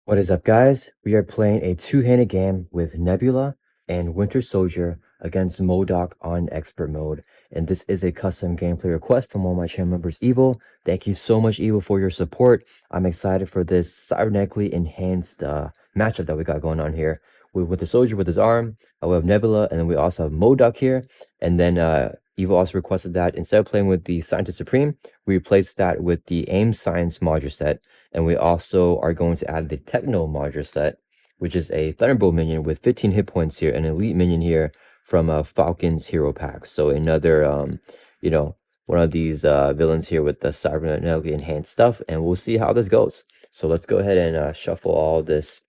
What is up, guys? We are playing a two-handed game with Nebula and Winter Soldier against M.O.D.O.K on Expert Mode. And this is a custom gameplay request from one of my channel members, Evil. Thank you so much, Evil, for your support. I'm excited for this cybernetically enhanced matchup that we got going on here with Winter Soldier with his arm. We have Nebula, and then we also have M.O.D.O.K here. And then Evil also requested that instead of playing with the Scientist Supreme, we replace that with the AIM Science module set. And we also are going to add the Techno module set, which is a Thunderbolt minion with 15 hit points here, an elite minion here from Falcon's hero pack. So another, one of these villains here with the cybernetically enhanced stuff, and we'll see how this goes. So let's go ahead and shuffle all this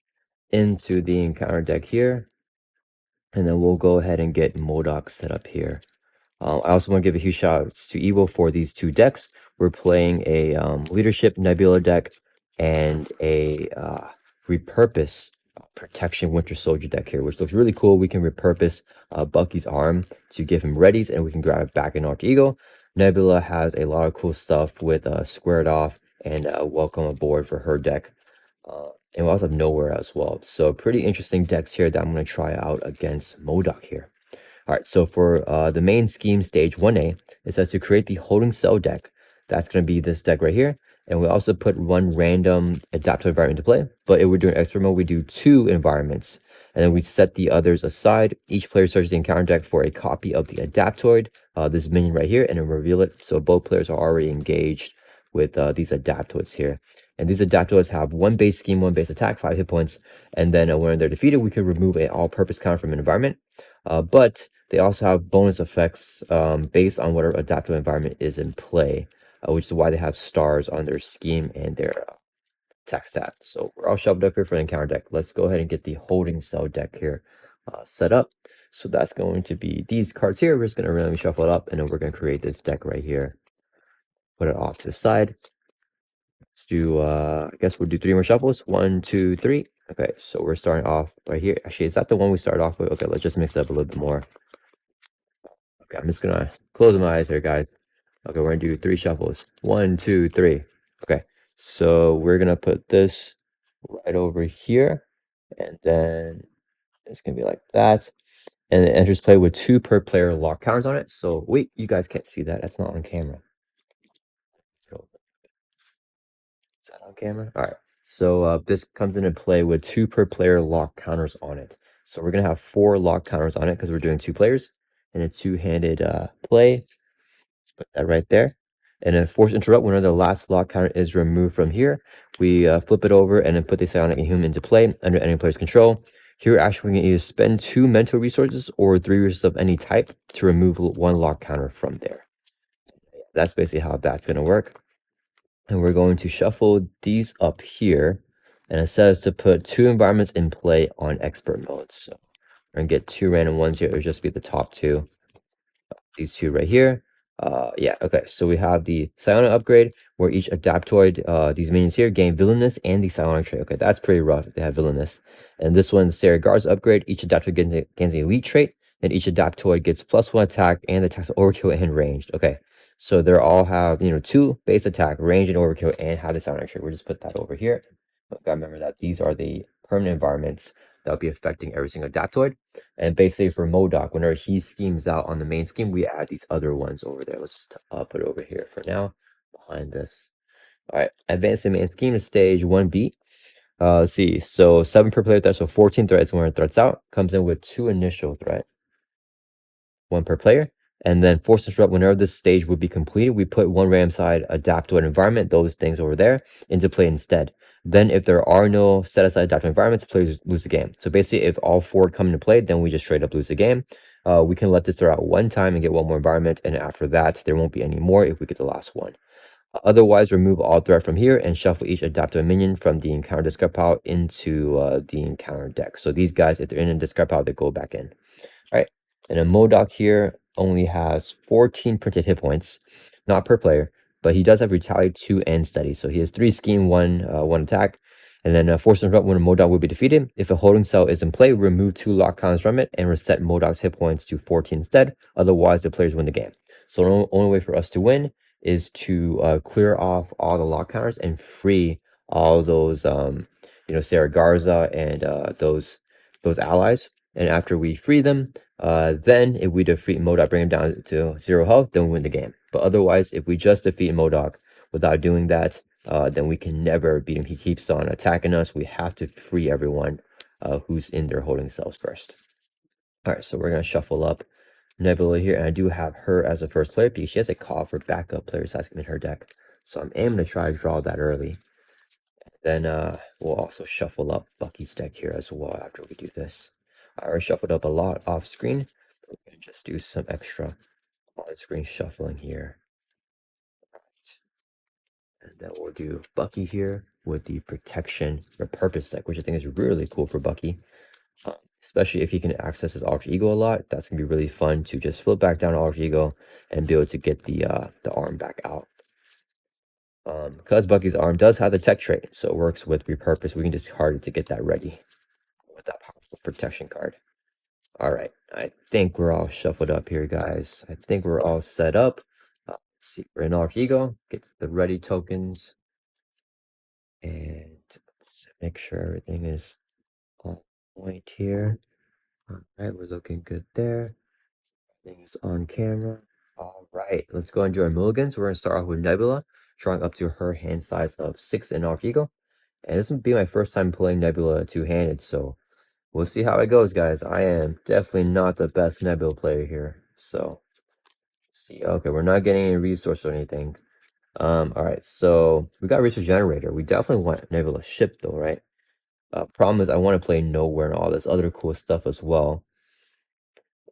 into the encounter deck here, and then we'll go ahead and get M.O.D.O.K set up here. I also want to give a huge shout out to Evo for these two decks. We're playing a Leadership Nebula deck and a repurpose Protection Winter Soldier deck here, which looks really cool. We can repurpose Bucky's arm to give him readies, and we can grab it back in Alter Ego. Nebula has a lot of cool stuff with Squared Off and Welcome Aboard for her deck. And we also have Nowhere as well. So pretty interesting decks here that I'm going to try out against M.O.D.O.K here. All right, so for the main scheme stage 1A, it says to create the holding cell deck. That's going to be this deck right here. And we also put one random adaptive environment into play. But if we're doing expert mode, we do 2 environments. And then we set the others aside. Each player searches the encounter deck for a copy of the Adaptoid, this minion right here, and then reveal it. So both players are already engaged with these Adaptoids here. And these Adaptoids have 1 base scheme, 1 base attack, 5 hit points. And then when they're defeated, we can remove an all-purpose counter from an environment. But they also have bonus effects based on whatever adaptive environment is in play, which is why they have stars on their scheme and their attack stat. So we're all shoved up here for the encounter deck. Let's go ahead and get the holding cell deck here set up. So that's going to be these cards here. We're just going to randomly shuffle it up, and then we're going to create this deck right here. Put it off to the side. Let's do, I guess we'll do 3 more shuffles. 1, 2, 3. Okay, so we're starting off right here. Actually, is that the one we started off with? Okay, let's just mix it up a little bit more. Okay, I'm just gonna close my eyes here, guys. Okay, we're gonna do 3 shuffles. 1, 2, 3. Okay, so we're gonna put this right over here, and then it's gonna be like that. And it enters play with 2 per player lock counters on it. So wait, you guys can't see that. That's not on camera. Is that on camera? All right. So this comes into play with 2 per player lock counters on it. So we're gonna have 4 lock counters on it because we're doing 2 players, and a 2-handed play. Let's put that right there. And then force interrupt whenever the last lock counter is removed from here. We flip it over and then put the Psionic Inhuman into play under any player's control. Here, actually, we can either spend 2 mental resources or 3 resources of any type to remove 1 lock counter from there. That's basically how that's going to work. And we're going to shuffle these up here. And it says to put 2 environments in play on expert mode. So we're going to get 2 random ones here. It'll just be the top 2. These 2 right here. Yeah, okay, so we have the Psionic upgrade, where each Adaptoid, these minions here, gain Villainous and the Psionic trait. Okay, that's pretty rough if they have Villainous. And this one, the Sarah upgrade, each Adaptoid gains an Elite trait, and each Adaptoid gets +1 attack and attacks Overkill and ranged. Okay, so they all have, 2 base attack, range, and Overkill, and have the Psionic trait. We'll just put that over here. But gotta remember that these are the permanent environments that'll be affecting every single Adaptoid. And basically for M.O.D.O.K, whenever he schemes out on the main scheme, we add these other ones over there. Let's just put it over here for now, behind this. All right, advancing main scheme is stage 1B. Let's see, so 7 per player threat, so 14 threats when it threats out. Comes in with 2 initial threat, 1 per player. And then force interrupt whenever this stage would be completed, we put 1 random side Adaptoid environment, those things over there, into play instead. Then if there are no set aside adaptive environments, players lose the game. So basically, if all 4 come into play, then we just straight up lose the game. We can let this throw out 1 time and get 1 more environment, and after that, there won't be any more if we get the last one. Otherwise, remove all threat from here and shuffle each adaptive minion from the encounter discard pile into the encounter deck. So these guys, if they're in a discard pile, they go back in. All right, and then M.O.D.O.K here only has 14 printed hit points, not per player. But he does have Retaliate 2 and Steady. So he has 3 scheme, 1 attack. And then force interrupt when M.O.D.O.K will be defeated. If a holding cell is in play, remove 2 lock counters from it and reset M.O.D.O.K's hit points to 14 instead. Otherwise, the players win the game. So the only way for us to win is to clear off all the lock counters and free all those Sarah Garza and those allies. And after we free them, then if we defeat M.O.D.O.K, bring him down to 0 health, then we win the game. But otherwise, if we just defeat M.O.D.O.K without doing that, then we can never beat him. He keeps on attacking us. We have to free everyone who's in there holding cells first. All right, so we're gonna shuffle up Nebula here, and I do have her as a first player because she has a call for backup players that's in her deck. So I'm aiming to try to draw that early. Then we'll also shuffle up Bucky's deck here as well after we do this. I already shuffled up a lot off screen. We're gonna just do some extra on screen shuffling here. And then we'll do Bucky here with the protection repurpose deck, which I think is really cool for Bucky. Especially if he can access his alter ego a lot. That's gonna be really fun to just flip back down alter ego and be able to get the arm back out. Because Bucky's arm does have the tech trait, so it works with repurpose. We can discard it to get that ready with that powerful protection card. All right, I think we're all shuffled up here, guys. I think we're all set up. Let's see, we're in alter ego. Get the ready tokens, and let's make sure everything is on point here. All right, we're looking good there. Everything's on camera. All right, let's go and do our mulligans. We're going to start off with Nebula, drawing up to her hand size of 6 in alter ego. And this will be my first time playing Nebula two-handed, so we'll see how it goes, guys. I am definitely not the best Nebula player here, so see. Okay, we're not getting any resource or anything. All right, so we got resource generator. We definitely want Nebula ship though, right? Problem is I want to play Nowhere and all this other cool stuff as well.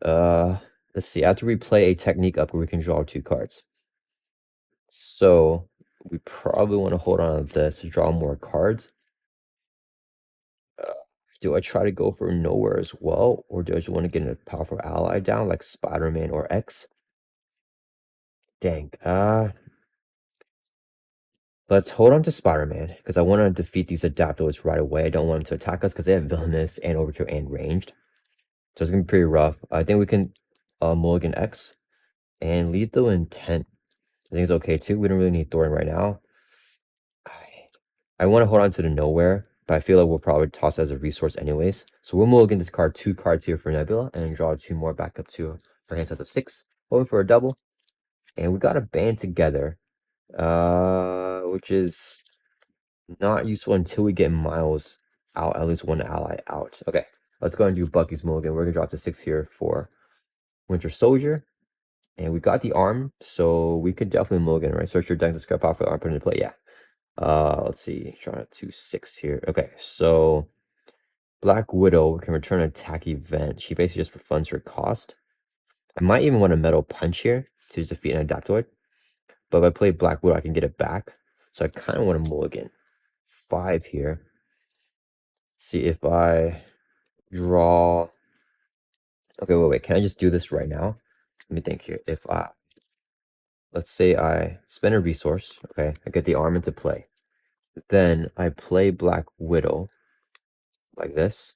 Let's see. After we play a technique up where we can draw 2 cards. So we probably want to hold on to this to draw more cards. Do I try to go for Nowhere as well, or do I just want to get a powerful ally down like Spider-Man or X? Dang. Let's hold on to Spider-Man because I want to defeat these Adaptoids right away. I don't want them to attack us because they have Villainous and Overkill and Ranged. So it's gonna be pretty rough. I think we can mulligan X and Lethal Intent. I think it's okay too. We don't really need Thorn right now. I want to hold on to the Nowhere, but I feel like we'll probably toss it as a resource anyways. So we'll mulligan this card 2 cards here for Nebula and draw 2 more back up to for hand size of 6. Hoping for a double. And we got a band together. Which is not useful until we get Miles out, at least one ally out. Okay, let's go and do Bucky's mulligan. We're gonna drop to 6 here for Winter Soldier. And we got the arm, so we could definitely mulligan, right? Search your deck to scrap off for the arm, put it into play. Yeah. Let's see. Trying to 6 here. Okay, so Black Widow can return an attack event. She basically just refunds her cost. I might even want a Metal Punch here to just defeat an Adaptoid. But if I play Black Widow, I can get it back. So I kind of want to mulligan 5 here. See if I draw. Okay, wait. Can I just do this right now? Let me think here. If let's say I spend a resource. Okay, I get the arm into play. Then I play Black Widow like this.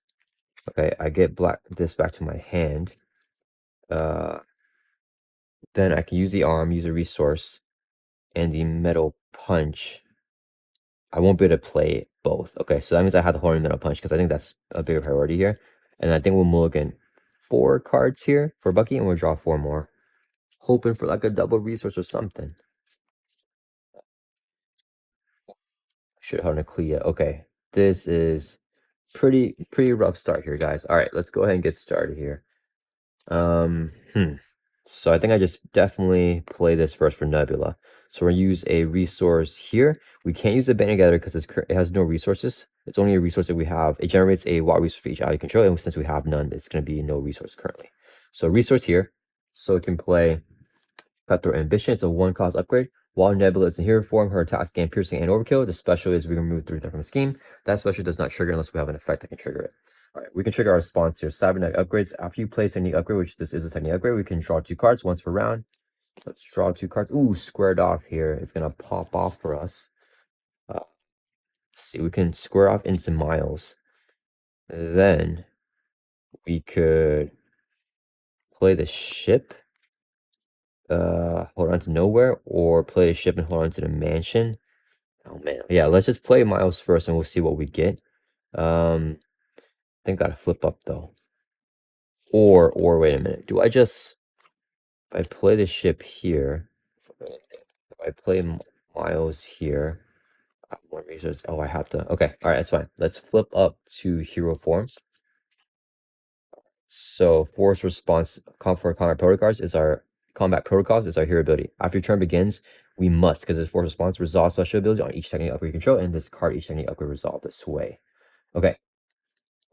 Okay, I get this back to my hand. Then I can use the arm, use a resource, and the Metal Punch. I won't be able to play both. Okay, so that means I have to hold in Metal Punch because I think that's a bigger priority here. And I think we'll mulligan 4 cards here for Bucky, and we'll draw 4 more. Hoping for like a double resource or something. Should have a Clea. Okay, this is pretty rough start here, guys. All right, let's go ahead and get started here. So I think I just definitely play this first for Nebula. So we're gonna use a resource here. We can't use the band together because it has no resources. It's only a resource that we have. It generates a wild resource for each ally you control, and since we have none, it's gonna be no resource currently. So resource here, so it can play Cutthroat Ambition. It's a 1-cost upgrade. While Nebula is in hero form, her attacks gain piercing and overkill. The special is we can remove 3 from the scheme. That special does not trigger unless we have an effect that can trigger it. All right, we can trigger our response here. Cybernetic upgrades. After you place a technique upgrade, which this is a technique upgrade, we can draw 2 cards once per round. Let's draw 2 cards. Ooh, squared off here. It's gonna pop off for us. Let's see, we can square off into Miles. Then we could play the ship. Hold on to Nowhere, or play the ship and hold on to the mansion. Oh man, yeah. Let's just play Miles first, and we'll see what we get. I think gotta flip up though. Or wait a minute. Do I just if I play the ship here, if I play Miles here, one resource. Oh, I have to. Okay, all right, that's fine. Let's flip up to hero form. So force response for combat protocols is our hero ability. After your turn begins, we must, because it's force response, resolve special ability on each technique upgrade you control, and discard each technique upgrade resolve this way. Okay.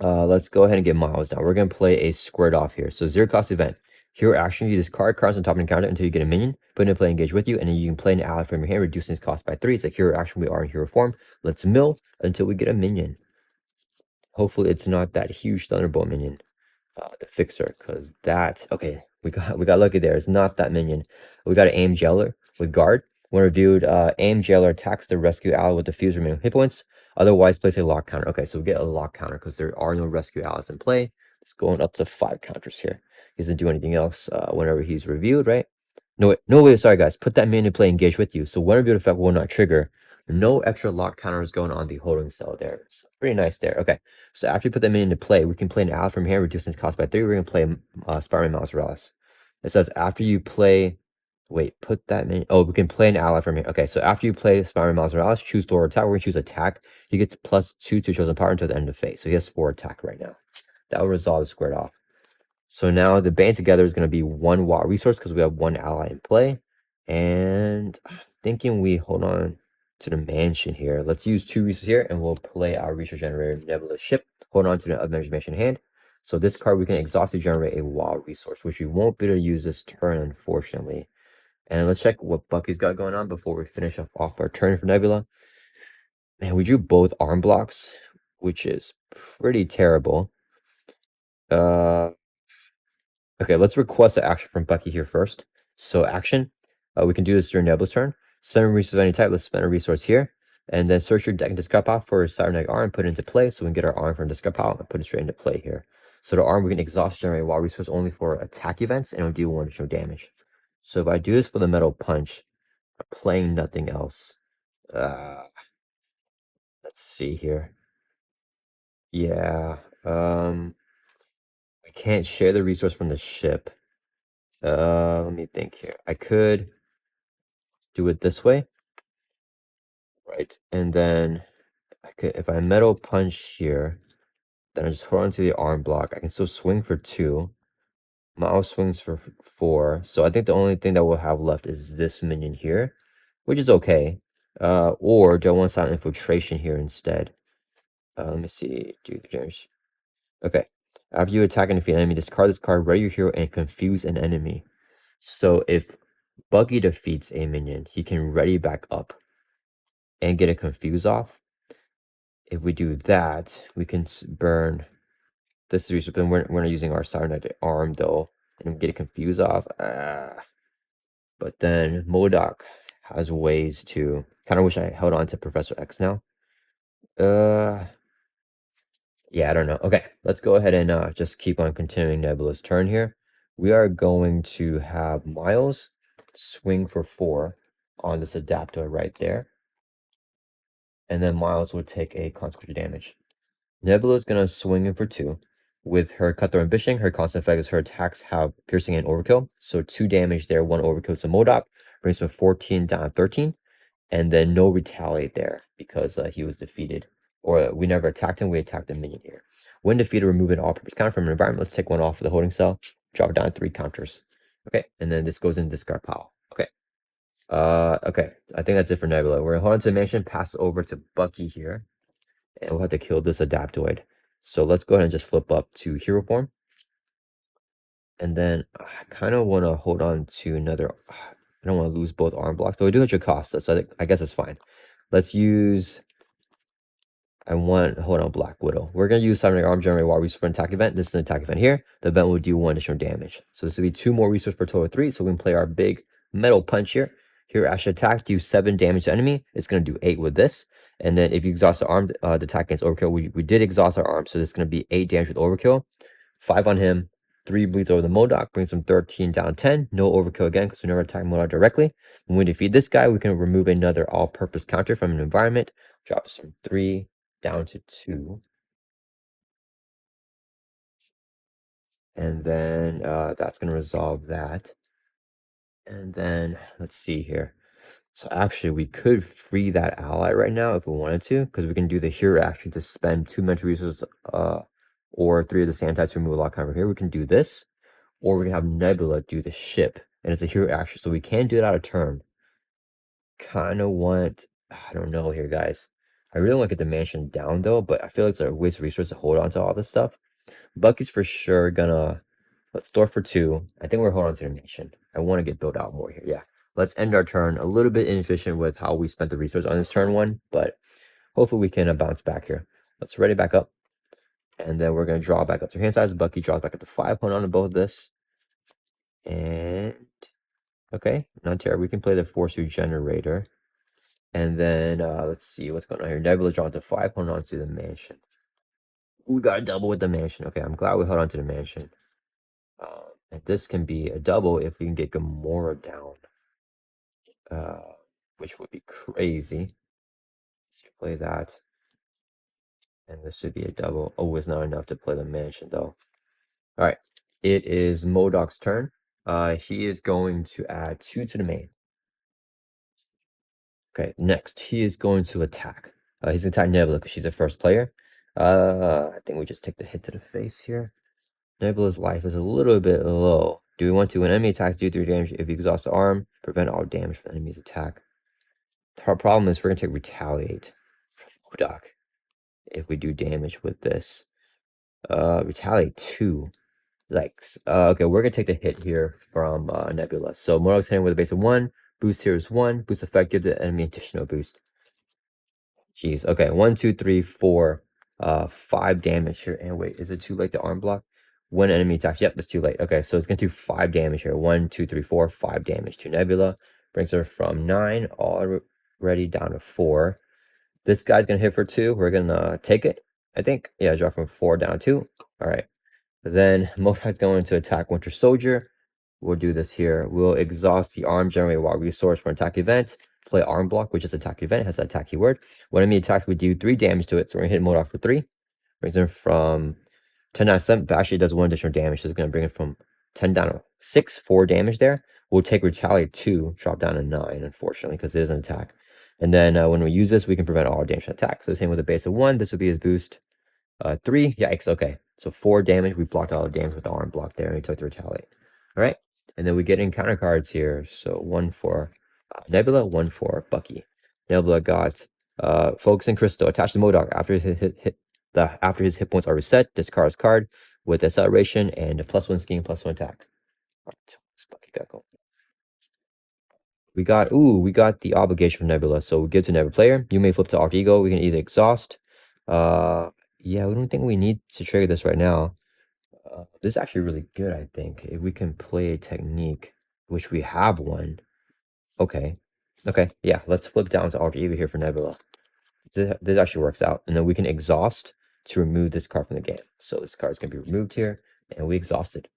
Let's go ahead and get Miles now. We're gonna play a squared off here. So zero cost event. Hero action, you discard cards on top of the counter until you get a minion, put it in play, engage with you, and then you can play an ally from your hand, reducing its cost by 3. It's a hero action, we are in hero form. Let's mill until we get a minion. Hopefully it's not that huge Thunderbolt minion, the fixer, because that we got lucky there. It's not that minion. We got an aim jailer with guard. When reviewed, aim jailer attacks the rescue ally with the fuse remaining hit points. Otherwise, place a lock counter. Okay, so we get a lock counter because there are no rescue allies in play. It's going up to 5 counters here. He doesn't do anything else whenever he's reviewed, right? No, wait, sorry guys. Put that minion in play, engage with you. So when reviewed effect will not trigger. No extra lock counters going on the holding cell there. It's pretty nice there. Okay, so after you put that minion into play, we can play an ally from here, reducing its cost by 3. We're going to play Spider-Man Miles Morales. It says after you play... Wait, put that minion... Oh, we can play an ally from here. Okay, so after you play Spider-Man Miles Morales, choose Thor attack. We're going to choose attack. He gets +2 to chosen power until the end of phase. So he has 4 attack right now. That will resolve the squared off. So now the band together is going to be 1 watt resource because we have 1 ally in play. And I'm thinking we hold on to the mansion here. Let's use 2 resources here and we'll play our resource generator Nebula ship. Hold on to the unmeasured mansion hand. So this card we can exhaust to generate a WoW resource, which we won't be able to use this turn, unfortunately. And let's check what Bucky's got going on before we finish off our turn for Nebula. Man, we drew both arm blocks, which is pretty terrible. Okay, let's request an action from Bucky here first. So action, we can do this during Nebula's turn. Spend a resource of any type. Let's spend a resource here. And then search your deck and discard pile for a cybernetic arm and put it into play. So we can get our arm from discard pile and put it straight into play here. So the arm we can exhaust generate wild resource only for attack events and it'll deal 1 additional damage. So if I do this for the metal punch, I'm playing nothing else. Let's see here. Yeah. I can't share the resource from the ship. Let me think here. I could do it this way, right? And then I could, if I metal punch here, then I just hold on to the arm block. I can still swing for 2. Mouse swings for 4. So I think the only thing that we'll have left is this minion here, which is okay. Or do I want silent infiltration here instead? Let me see. Do the damage. Okay. After you attack and defeat an enemy, discard this card, ready your hero, and confuse an enemy. So if Buggy defeats a minion, he can ready back up and get a confuse off. If we do that, we can burn this resource, but we're not using our cybernetic arm though, and get a confuse off. But then M.O.D.O.K has ways to kind of wish I held on to Professor X now. Yeah, I don't know. Okay, let's go ahead and just keep on continuing Nebula's turn here. We are going to have Miles swing for 4 on this adapter right there. And then Miles will take a consequential damage. Nebula is going to swing in for 2. With her Cutthroat Ambition, her constant effect is her attacks have piercing and overkill. So 2 damage there, 1 overkill to M.O.D.O.K. Brings from 14 down to 13. And then no retaliate there because he was defeated. Or we never attacked him, we attacked the minion here. When defeated, remove an all-purpose counter from an environment. Let's take 1 off of the holding cell. Drop it down 3 counters. Okay, and then this goes in discard pile. Okay. Okay, I think that's it for Nebula. We're gonna hold on to the mansion, pass over to Bucky here. And we'll have to kill this Adaptoid. So let's go ahead and just flip up to hero form. And then I kind of want to hold on to another... I don't want to lose both arm blocks, but we do have Jocasta, so I guess it's fine. Let's use... hold on, Black Widow. We're going to use Cybernetic Arm Generator while we for an attack event. This is an attack event here. The event will do 1 additional damage. So this will be 2 more resources for a total of 3. So we can play our big metal punch here. Here, Ashe attack, do 7 damage to enemy. It's going to do 8 with this. And then if you exhaust the arm, the attack against overkill, we did exhaust our arm. So this is going to be 8 damage with overkill. 5 on him. 3 bleeds over the M.O.D.O.K. Brings him 13 down 10. No overkill again because we never attack M.O.D.O.K. directly. When we defeat this guy, we can remove another all-purpose counter from an environment. Drops from 3 down to 2. And then that's going to resolve that. And then let's see here. So actually, we could free that ally right now if we wanted to, because we can do the hero action to spend 2 mental resources, or 3 of the sand types to remove a lock cover here. We can do this, or we can have Nebula do the ship, and it's a hero action, so we can do it out of turn. Kind of want, I don't know here, guys. I really want to get the mansion down though, but I feel like it's a waste of resources to hold on to all this stuff. Bucky's for sure gonna, let's store for 2. I think we're holding on to the mansion. I want to get built out more here. Yeah. Let's end our turn. A little bit inefficient with how we spent the resource on this turn 1, but hopefully we can bounce back here. Let's ready back up. And then we're going to draw back up to hand size. Bucky draws back up to 5, hold on to both this. And okay, not terrible. We can play the Force Regenerator. And then let's see what's going on here. Nebula drawn to 5, hold on to the mansion. We got a double with the mansion. Okay, I'm glad we held on to the mansion. And this can be a double if we can get Gamora down, which would be crazy. Let's play that. And this should be a double. Oh, it's not enough to play the mansion, though. All right. It is M.O.D.O.K's turn. He is going to add 2 to the main. Okay, next, he is going to attack. He's going to attack Nebula because she's the first player. I think we just take the hit to the face here. Nebula's life is a little bit low. Do we want to, when enemy attacks, do 3 damage if you exhaust the arm, prevent all damage from the enemy's attack? Our problem is we're going to take Retaliate from M.O.D.O.K if we do damage with this. Retaliate 2. Okay, we're gonna take the hit here from Nebula. So Modok's hitting with a base of 1. Boost here is 1. Boost effect gives the enemy additional boost. Jeez. Okay, 1, 2, 3, 4, 5 damage here. And wait, is it too late to arm block? When enemy attacks. Yep, it's too late. Okay, so it's gonna do 5 damage here. 1, 2, 3, 4, 5 damage to Nebula. Brings her from 9 already down to 4. This guy's gonna hit for 2. We're gonna take it, I think. Yeah, drop from 4 down to 2. All right. Then M.O.D.O.K is going to attack Winter Soldier. We'll do this here. We'll exhaust the arm, generate wild resource for an attack event. Play arm block, which is attack event. It has that attack keyword. When enemy attacks, we do 3 damage to it. So we're going to hit M.O.D.O.K for 3. Brings him from 10 down to 7, but actually does 1 additional damage. So it's going to bring it from 10 down to 6, 4 damage there. We'll take Retaliate 2, drop down to 9, unfortunately, because it is an attack. And then when we use this, we can prevent all damage from attack. So same with a base of 1. This would be his boost. 3, yikes, okay. So 4 damage, we blocked all the damage with the arm block there, and we took the Retaliate. All right, and then we get encounter cards here. So 1 for Nebula, 1 for Bucky. Nebula got Focusing Crystal attached to M.O.D.O.K. After his hit points are reset, discard his card with acceleration and a +1 scheme, +1 attack. All right, Bucky got going. We got the obligation from Nebula. So we give to Nebula player. You may flip to Alter Ego. We can either exhaust. Yeah, we don't think we need to trigger this right now. This is actually really good, I think. If we can play a technique, which we have one. Okay. Okay, yeah, let's flip down to Alter Ego here for Nebula. This actually works out. And then we can exhaust to remove this card from the game. So this card is going to be removed here, and we exhausted.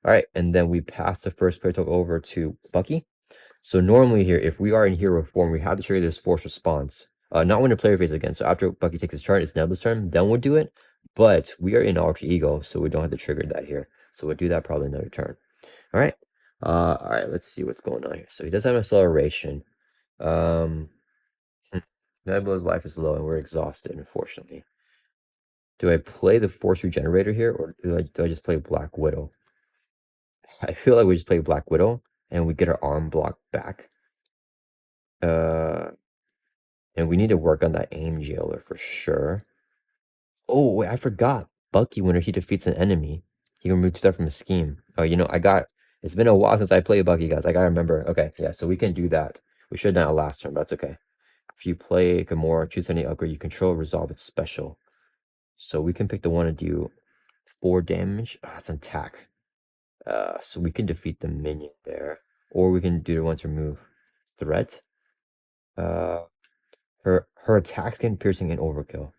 All right, and then we pass the first player token over to Bucky. So normally here, if we are in hero form, we have to trigger this force response. Not when the player phase again. So after Bucky takes his turn, it's Nebula's turn. Then we'll do it. But we are in Alter Ego, so we don't have to trigger that here. So we'll do that probably another turn. All right. All right. Let's see what's going on here. So he does have acceleration. Nebula's life is low, and we're exhausted, unfortunately. Do I play the Force Regenerator here, or do I just play Black Widow? I feel like we just play Black Widow, and we get our arm block back. And we need to work on that aim jailer for sure. Oh, wait, I forgot. Bucky, when he defeats an enemy, he can remove 2 stuff from his scheme. Oh, it's been a while since I played Bucky, guys. I gotta remember. Okay, yeah, so we can do that. We should have done it last turn, but that's okay. If you play Gamora, choose any upgrade you control, resolve its special. So we can pick the one to do 4 damage. Oh, that's an attack. So we can defeat the minion there. Or we can do the one to remove threat. Her attacks can piercing and overkill.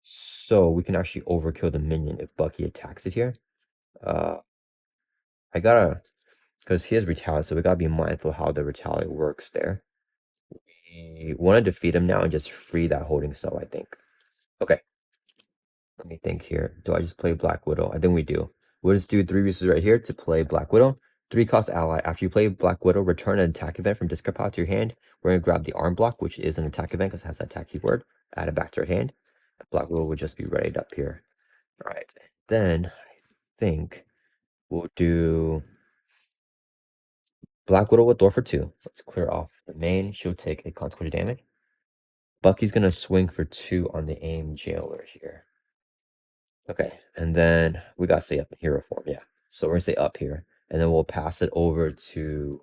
So we can actually overkill the minion if Bucky attacks it here. I gotta, because he has retaliate, so we gotta be mindful how the retaliate works there. We want to defeat him now and just free that holding cell, I think. Okay. Let me think here. Do I just play Black Widow? I think we do. We'll just do 3 resources right here to play Black Widow. 3 cost ally. After you play Black Widow, return an attack event from discard pile to your hand. We're going to grab the arm block, which is an attack event because it has that attack keyword. Add it back to our hand. Black Widow will just be readied up here. All right. Then I think we'll do Black Widow with Thor for 2. Let's clear off the main. She'll take a consequential damage. Bucky's going to swing for 2 on the aim jailer here. Okay, and then we got to stay up in hero form, yeah. So we're going to stay up here, and then we'll pass it over to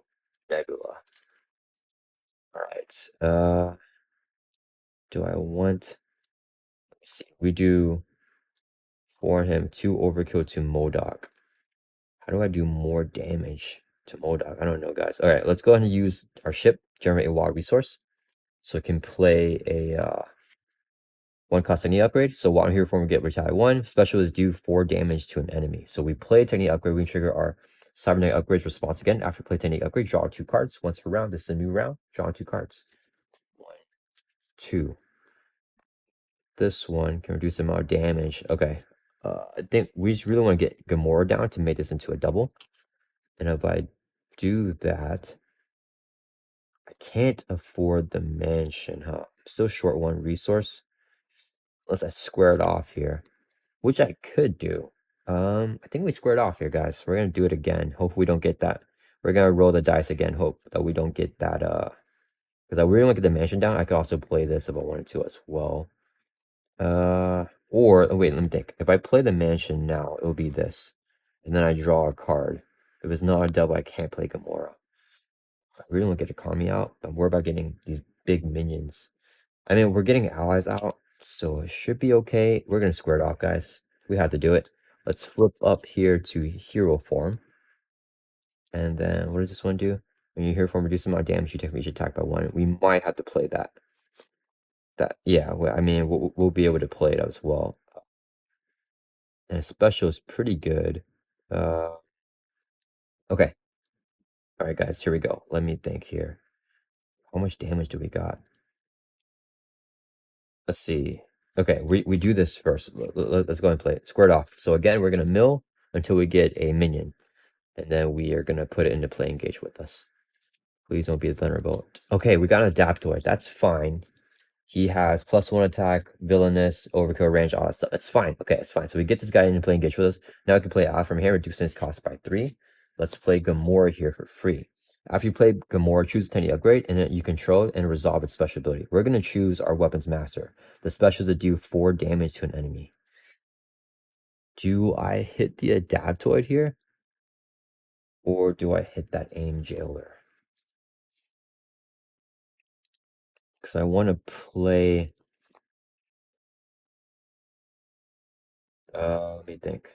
Nebula. All right. Do I want... Let me see. We do 4 on him, 2 overkill to M.O.D.O.K. How do I do more damage to M.O.D.O.K? I don't know, guys. All right, let's go ahead and use our ship, generate a wild resource, so it can play a 1 cost technique upgrade. So while I'm here, form we get retaliate 1. Special is do 4 damage to an enemy. So we play technique upgrade. We trigger our cybernetic upgrades response again. After play technique upgrade, draw 2 cards once per round. This is a new round. Draw 2 cards. 1, 2. This one can reduce the amount of damage. Okay. I think we just really want to get Gamora down to make this into a double. And if I do that, I can't afford the mansion, huh? I'm still short 1 resource. Unless I square it off here, which I could do. I think we squared off here, guys. We're gonna do it again. Hope we don't get that. We're gonna roll the dice again. Hope that we don't get that. Because I really want to get the mansion down. I could also play this if I wanted to as well. Or oh, wait, let me think. If I play the mansion now, it will be this, and then I draw a card. If it's not a double, I can't play Gamora. I really want to get Akami out. I'm worried about getting these big minions. I mean, we're getting allies out, so it should be okay. We're gonna square it off, guys. We have to do it. Let's flip up here to hero form. And then what does this one do? When you hero form, reduce the amount of damage you take from each attack by 1. We might have to play that. Yeah, I mean, we'll be able to play it as well. And a special is pretty good. Okay. All right, guys, here we go. Let me think here. How much damage do we got? Let's see. Okay, we do this first. Let's go and play it. Squared off. So again, we're gonna mill until we get a minion, and then we are gonna put it into play engage with us. Please don't be the Thunderbolt. Okay, we got an Adaptoid. That's fine. He has +1 attack, villainous, overkill range, all that stuff. It's fine. Okay, it's fine. So we get this guy into play engage with us. Now we can play out from here, reducing his cost by 3. Let's play Gamora here for free. After you play Gamora, choose a tiny upgrade, and then you control and resolve its special ability. We're going to choose our weapons master. The specials that do 4 damage to an enemy. Do I hit the Adaptoid here? Or do I hit that aim jailer? Because I want to play... let me think.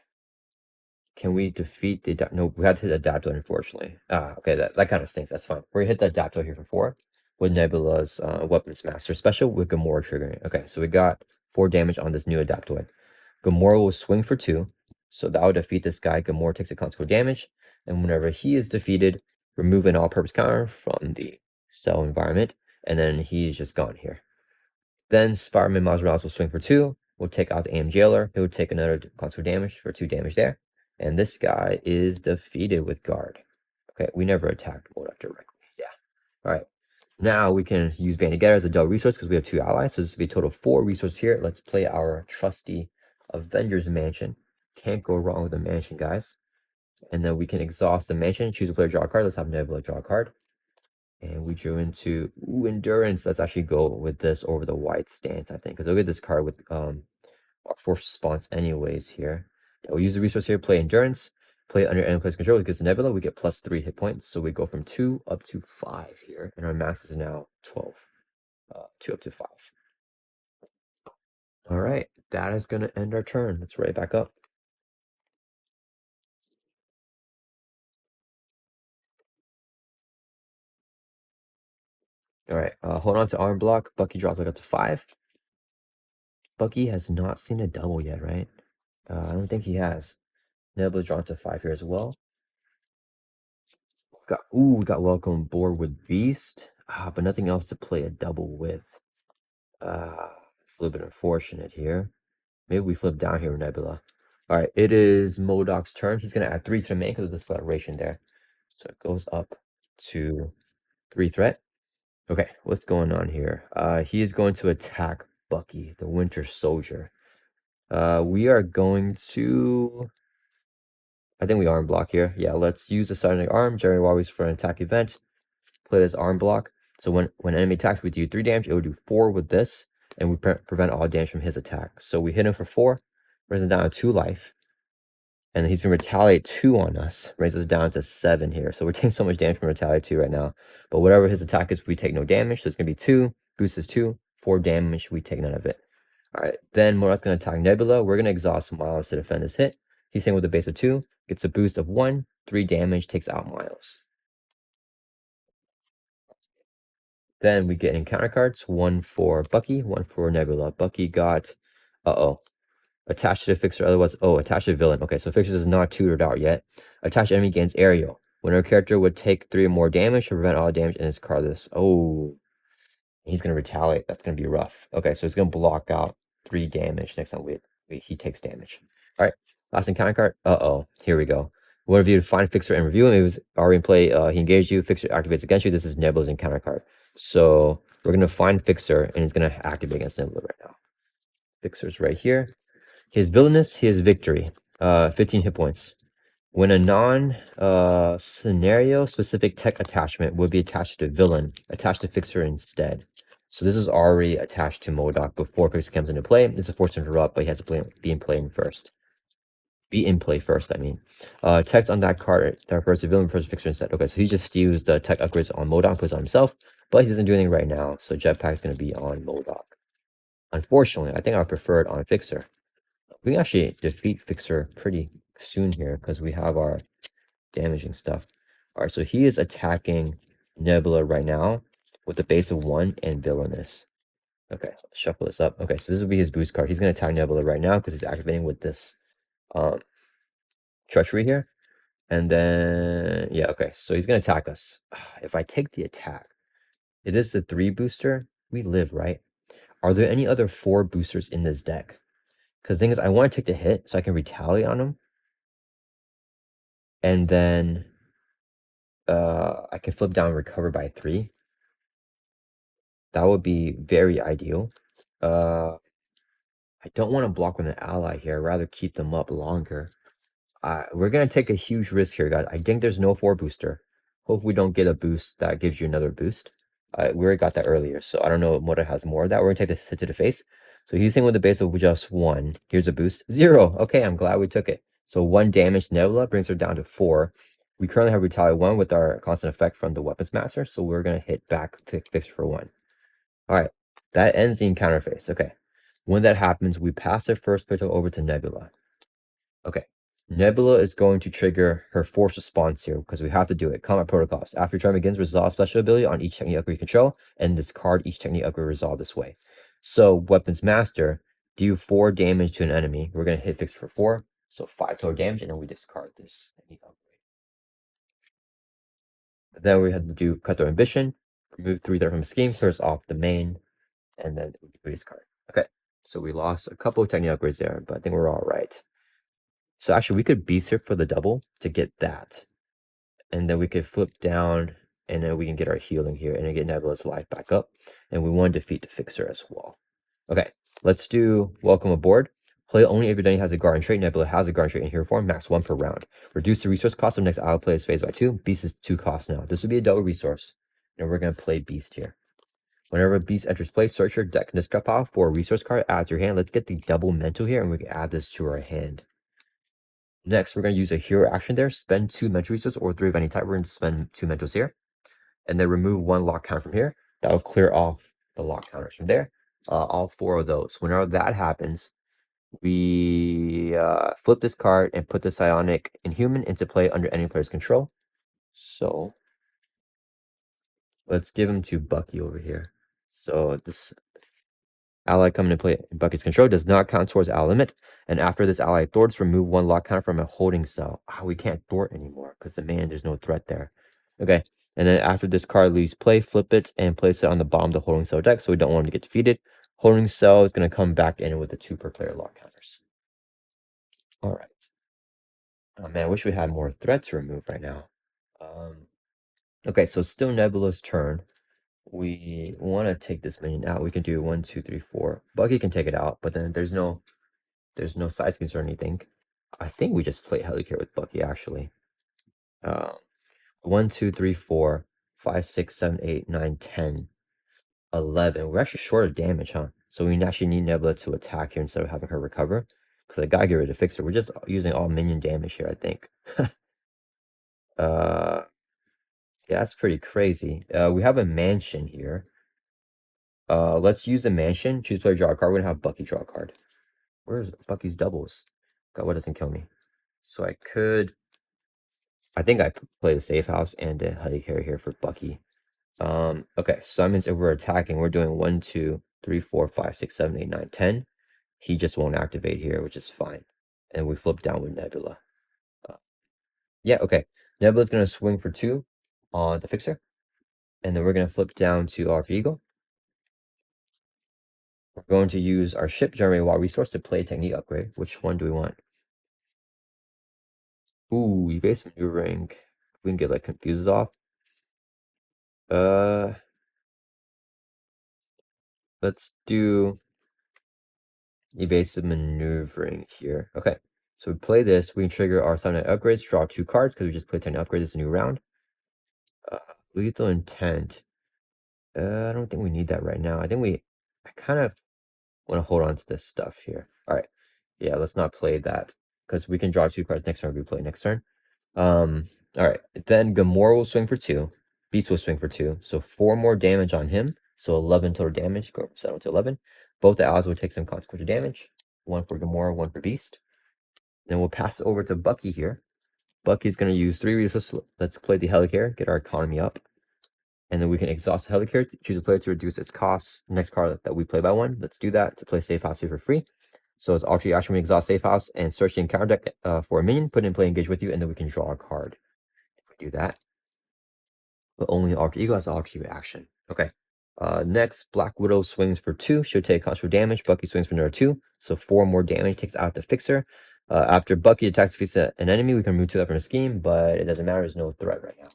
Can we defeat the no? We had to hit the Adaptoid, unfortunately. Okay, that kind of stinks. That's fine. We're gonna hit the Adaptoid here for 4 with Nebula's weapons master special with Gamora triggering. Okay, so we got 4 damage on this new Adaptoid. Gamora will swing for 2, so that will defeat this guy. Gamora takes a consequential damage, and whenever he is defeated, remove an all-purpose counter from the cell environment, and then he's just gone here. Then Spider-Man Miles Morales will swing for 2. We'll take out the AM Jailer. He'll take another consequential damage for 2 damage there. And this guy is defeated with guard. Okay, we never attacked M.O.D.O.K directly. Yeah. All right. Now we can use Band Together as a double resource because we have 2 allies. So this will be a total of 4 resources here. Let's play our trusty Avengers Mansion. Can't go wrong with the mansion, guys. And then we can exhaust the mansion, choose a player, draw a card. Let's have Nebula draw a card. And we drew into endurance. Let's actually go with this over the white stance, I think, because we'll get this card with our force response anyways here. Yeah, we'll use the resource here, play endurance, play under enemy player's control. It gets Nebula, we get +3 hit points. So we go from 2 up to 5 here, and our max is now 12. 2 up to 5. All right, that is going to end our turn. Let's write it back up. All right, hold on to arm block. Bucky drops back up to 5. Bucky has not seen a double yet, right? I don't think he has. Nebula drawn to 5 here as well. We got welcome aboard with Beast. But nothing else to play a double with. It's a little bit unfortunate here. Maybe we flip down here with Nebula. All right, it is M.O.D.O.K's turn. He's gonna add 3 to the main because of the acceleration there. So it goes up to 3 threat. Okay, what's going on here? He is going to attack Bucky, the Winter Soldier. We are going to. I think we arm block here. Yeah, let's use the Sonic Arm, Jerry Warwies for an attack event. Play this arm block. So when enemy attacks, we do 3 damage. It would do 4 with this, and we prevent all damage from his attack. So we hit him for 4, brings him down to 2 life. And he's gonna retaliate 2 on us, raises us down to 7 here. So we're taking so much damage from retaliate 2 right now. But whatever his attack is, we take no damage. So it's gonna be 2, boost is 2, 4 damage, we take none of it. Alright, then Modok's gonna attack Nebula. We're gonna exhaust Miles to defend this hit. He's hitting with a base of 2, gets a boost of 1, 3 damage, takes out Miles. Then we get encounter cards, 1 for Bucky, 1 for Nebula. Bucky got, attached to the fixer, otherwise, attached to the villain. Okay, so fixer is not tutored out yet. Attached enemy gains aerial. When our character would take 3 or more damage to prevent all damage in his cardless. Oh, he's gonna retaliate. That's gonna be rough. Okay, so he's gonna block out 3 damage next time he takes damage. All right, last encounter card. Here we go. One of you to find fixer and review him. He was already in play. He engaged you. Fixer activates against you. This is Nebula's encounter card. So we're gonna find fixer and he's gonna activate against Nebula right now. Fixer's right here. His villainous, his victory. 15 hit points. When a non-scenario specific tech attachment would be attached to villain, attached to fixer instead. So this is already attached to M.O.D.O.K before fixer comes into play. It's a force to interrupt, but he has to be in play first. Be in play first, I mean. Text on that card that refers to villain versus fixer instead. Okay, so he just steals the tech upgrades on M.O.D.O.K, puts it on himself, but he doesn't do anything right now. So Jetpack's going to be on M.O.D.O.K. Unfortunately, I think I prefer it on fixer. We can actually defeat Fixer pretty soon here because we have our damaging stuff. All right, so he is attacking Nebula right now with a base of 1 and villainous. Okay, so let's shuffle this up. Okay, so this will be his boost card. He's going to attack Nebula right now because he's activating with this treachery here. And then, yeah, okay, so he's going to attack us. If I take the attack, it is the 3 booster. We live, right? Are there any other 4 boosters in this deck? Because the thing is, I want to take the hit so I can retaliate on him. And then I can flip down and recover by 3. That would be very ideal. I don't want to block with an ally here. I'd rather keep them up longer. We're going to take a huge risk here, guys. I think there's no 4 booster. Hope we don't get a boost that gives you another boost. We already got that earlier, so I don't know if Modok has more of that. We're going to take this hit to the face. So he's hitting with a base of just 1. Here's a boost. 0. Okay, I'm glad we took it. So 1 damage Nebula brings her down to 4. We currently have Retaliate 1 with our constant effect from the Weapons Master, so we're going to hit back fix for 1. Alright, that ends the encounter phase. Okay, when that happens, we pass our first pixel over to Nebula. Okay, Nebula is going to trigger her force response here because we have to do it. Combat protocols. After your turn begins, resolve special ability on each technique upgrade you control and discard each technique upgrade resolved this way. So, Weapons Master, do 4 damage to an enemy. We're going to hit fix for 4, so 5 total damage, and then we discard this technique upgrade. Then we had to do cut their ambition, remove 3 threat from the scheme, clears off the main, and then we discard. Okay, so we lost a couple of technique upgrades there, but I think we're all right. So actually, we could beast here for the double to get that. And then we could flip down, and then we can get our healing here, and then get Nebula's life back up. And we want to defeat the Fixer as well. Okay, let's do Welcome Aboard. Play only if your enemy has a Guardian trait. Nebula has a Guardian trait in hero form, max 1 per round. Reduce the resource cost of next ally player's phase by 2. Beast is 2 costs now. This would be a double resource. And we're going to play Beast here. Whenever Beast enters play, search your deck and discard pile for a resource card, add to your hand. Let's get the double mental here, and we can add this to our hand. Next, we're going to use a hero action there. Spend 2 mental resources or 3 of any type. We're going to spend 2 mentals here. And then remove 1 lock counter from here. That will clear off the lock counters from there. All 4 of those. Whenever that happens, we flip this card and put the Psionic Inhuman into play under any player's control. So, let's give him to Bucky over here. So, this ally coming to play in Bucky's control does not count towards ally limit. And after this ally thwarts, remove 1 lock counter from a holding cell. We can't thwart anymore because there's no threat there. Okay, and then after this card leaves play, flip it and place it on the bottom of the holding cell deck so we don't want him to get defeated. Holding cell is going to come back in with the 2 per player lock counters. All right. Oh man, I wish we had more threats to remove right now. Okay, so still Nebula's turn. We want to take this minion out. We can do 1, 2, 3, 4. Buggy can take it out, but then there's no side schemes or anything. I think we just play Helicare with Bucky actually. Uh, 1, 2, 3, 4, 5, 6, 7, 8, 9, 10, 11. We're actually short of damage, huh? So we actually need Nebula to attack here instead of having her recover. Because I gotta get rid of Fixer. We're just using all minion damage here, I think. uh, yeah, that's pretty crazy. We have a mansion here. Let's use the mansion. Choose player, draw a card. We're gonna have Bucky draw a card. Where's Bucky's doubles? God, what doesn't kill me? So I think I play the safe house and a Helicarrier here for Bucky. Okay, so that means if we're attacking, we're doing 1, 2, 3, 4, 5, 6, 7, 8, 9, 10. He just won't activate here, which is fine. And we flip down with Nebula. Uh, yeah, okay. Nebula's gonna swing for 2 on the fixer. And then we're gonna flip down to our Eagle. We're going to use our ship generate wild resource to play technique upgrade. Which one do we want? Ooh, evasive maneuvering. We can get like confuses off. Uh, let's do evasive maneuvering here. Okay, so we play this. We can trigger our 7 upgrades. Draw 2 cards because we just played 10 upgrades. It's a new round. Uh, lethal intent. I don't think we need that right now. I kind of want to hold on to this stuff here. All right, yeah, let's not play that because we can draw 2 cards next turn. We play next turn. All right. Then Gamora will swing for 2. Beast will swing for 2. So 4 more damage on him. So 11 total damage. Go from 7 to 11. Both the allies will take some consequential damage. 1 for Gamora, 1 for Beast. Then we'll pass it over to Bucky here. Bucky's going to use 3 resources. Let's play the Helicarrier, get our economy up. And then we can exhaust the Helicarrier, choose a player to reduce its costs. Next card that we play by 1. Let's do that to play Safe House here for free. So it's Ultra Action, we exhaust Safe House and search the encounter deck for a minion, put it in play, engage with you, and then we can draw a card. If we do that, but only Alter Ego has the Alter Ego action. Okay. Next, Black Widow swings for 2. She'll take constant damage. Bucky swings for another 2. So 4 more damage, takes out the fixer. After Bucky attacks defeats an enemy, we can remove 2 that from the scheme, but it doesn't matter. There's no threat right now.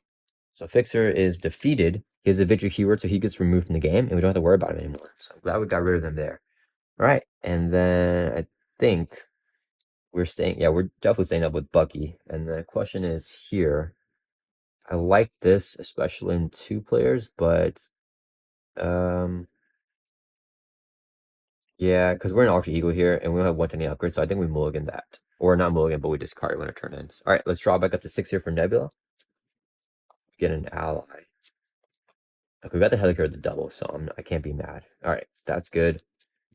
So Fixer is defeated. He has a victory keyword, so he gets removed from the game, and we don't have to worry about him anymore. So I'm glad we got rid of them there. All right. And then I think we're staying, yeah, we're definitely staying up with Bucky. And the question is here, I like this, especially in 2 players, but yeah, because we're an Alter Ego here, and we don't have 1 to any upgrade, so I think we mulligan that. Or not mulligan, but we discard it when our turn ends. All right, let's draw back up to 6 here for Nebula. Get an ally. Okay, we got the Helicarrier the double, so I can't be mad. All right, that's good.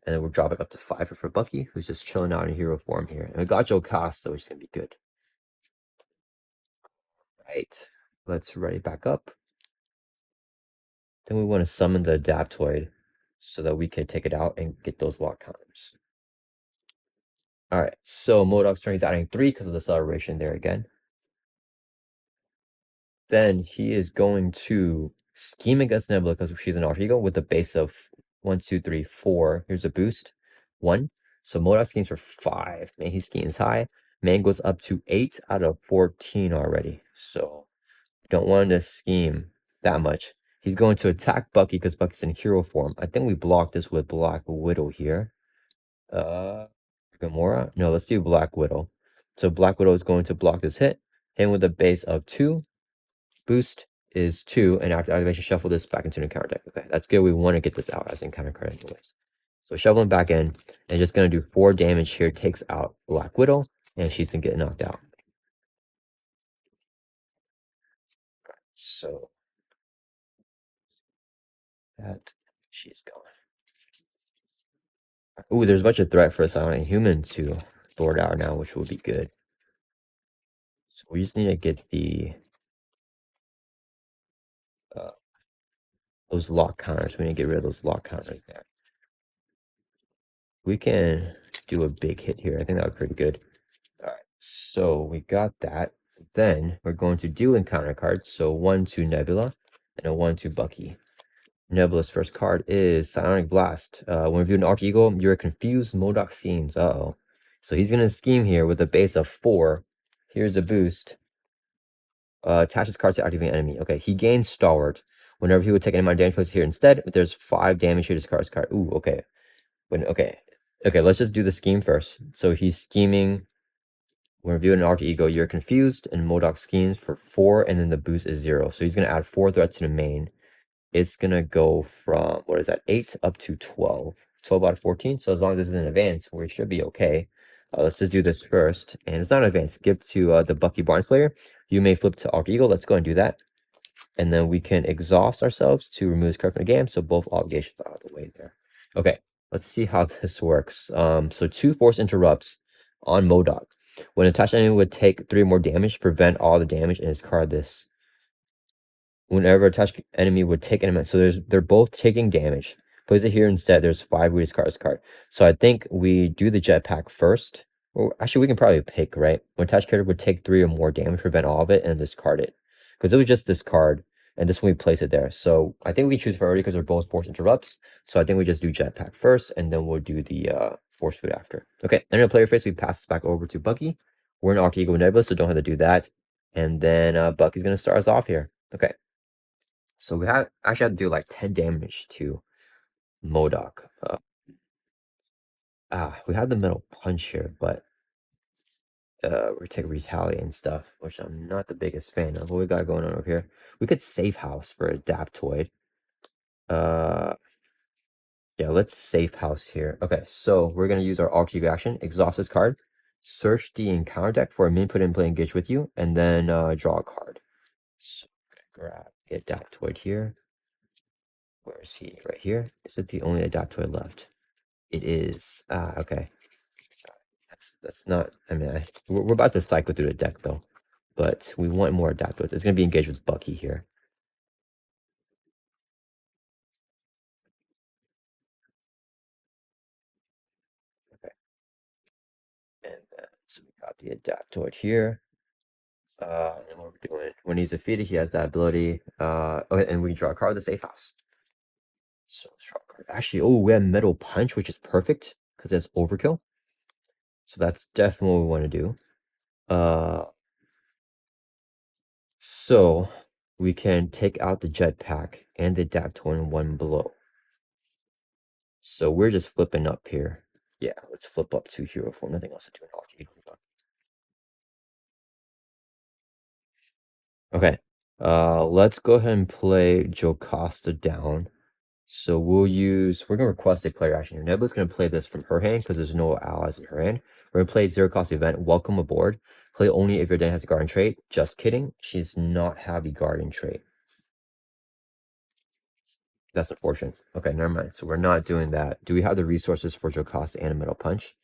And then we'll drop it up to 5 for Bucky, who's just chilling out in hero form here. And we got Joe Costa, which is going to be good. Right, let's ready back up. Then we want to summon the Adaptoid so that we can take it out and get those lock counters. All right, so M.O.D.O.K's turn, he's adding 3 because of the celebration there again. Then he is going to scheme against Nebula because she's an alter ego with a base of 1, 2, 3, 4. Here's a boost. 1. So M.O.D.O.K schemes for 5. Man, he schemes high. Man goes up to 8 out of 14 already. So don't want to scheme that much. He's going to attack Bucky because Bucky's in hero form. I think we blocked this with Black Widow here. Gamora? No, let's do Black Widow. So Black Widow is going to block this hit. Hit with a base of 2. Boost is 2, and after activation, shuffle this back into an encounter deck. Okay, that's good. We want to get this out as an encounter card anyways. So shuffling back in, and just going to do 4 damage here. Takes out Black Widow, and she's going to get knocked out. So that she's gone. Ooh, there's a bunch of threat for us on a human to thwart out now, which will be good. So we just need to get the those lock counters. We need to get rid of those lock counters there. We can do a big hit here. I think that would be pretty good. All right, so we got that. Then we're going to do encounter cards. So 1 to Nebula and a 1 to Bucky. Nebula's first card is Psionic Blast. When reviewing an Alter Ego, you're confused M.O.D.O.K. schemes. Uh-oh. So he's gonna scheme here with a base of 4. Here's a boost. Attaches cards to activate enemy. Okay, he gains Stalwart. Whenever he would take any amount of damage, places here instead. But there's 5 damage here, discards card. Ooh, okay. Okay, let's just do the scheme first. So he's scheming. When reviewing an alter ego, you're confused, and M.O.D.O.K schemes for 4, and then the boost is 0. So he's gonna add 4 threats to the main. It's gonna go from, what is that, 8 up to 12. 12 out of 14. So as long as this is an advance, we should be okay. Let's just do this first. And it's not an advance. Skip to the Bucky Barnes player. You may flip to alter ego. Let's go and do that. And then we can exhaust ourselves to remove this card from the game. So both obligations are out of the way there. Okay, let's see how this works. So 2 force interrupts on M.O.D.O.K. When attached enemy would take 3 or more damage, prevent all the damage, and discard this. Whenever attached enemy would take an amount, so they're both taking damage. Place it here instead. There's 5. We discard this card. So I think we do the jetpack first. Or actually, we can probably pick, right? When attached character would take 3 or more damage, prevent all of it, and discard it. Because it was just this card, and this one we place it there. So I think we choose priority because they're both force interrupts. So I think we just do jetpack first, and then we'll do the force food after. Okay, and in player phase, we pass this back over to Bucky. We're in alter ego Nebula, so don't have to do that. And then Bucky's gonna start us off here. Okay. So we actually had to do like 10 damage to M.O.D.O.K. We had the metal punch here, but we take retaliate and stuff, which I'm not the biggest fan of. What we got going on over here? We could safe house for Adaptoid. Uh, yeah, let's safe house here. Okay, so we're gonna use our alter ego action, exhaust this card, search the encounter deck for a min put in play engage with you, and then draw a card. So we're gonna grab the Adaptoid here. Where is he? Right here. Is it the only Adaptoid left? It is. Okay. That's not. I mean, we're about to cycle through the deck though, but we want more Adaptoids. It's gonna be engaged with Bucky here. Okay. And so we got the Adaptoid here. And what we're doing when he's defeated, he has that ability. Okay, and we draw a card of the safe house. So let's draw a card. Actually, oh, we have Metal Punch, which is perfect because it's overkill. So that's definitely what we want to do. So we can take out the jetpack and the Adaptoid in one blow. So we're just flipping up here. Yeah, let's flip up to hero form. Nothing else to do in hockey. Okay. Let's go ahead and play Jocasta down. So we're gonna request a player action here. Nebula's gonna play this from her hand because there's no allies in her hand. We're gonna play zero cost event. Welcome aboard. Play only if your den has a guardian trait. Just kidding. She does not have a guardian trait. That's unfortunate. Okay, never mind. So we're not doing that. Do we have the resources for Jocasta and a Metal Punch?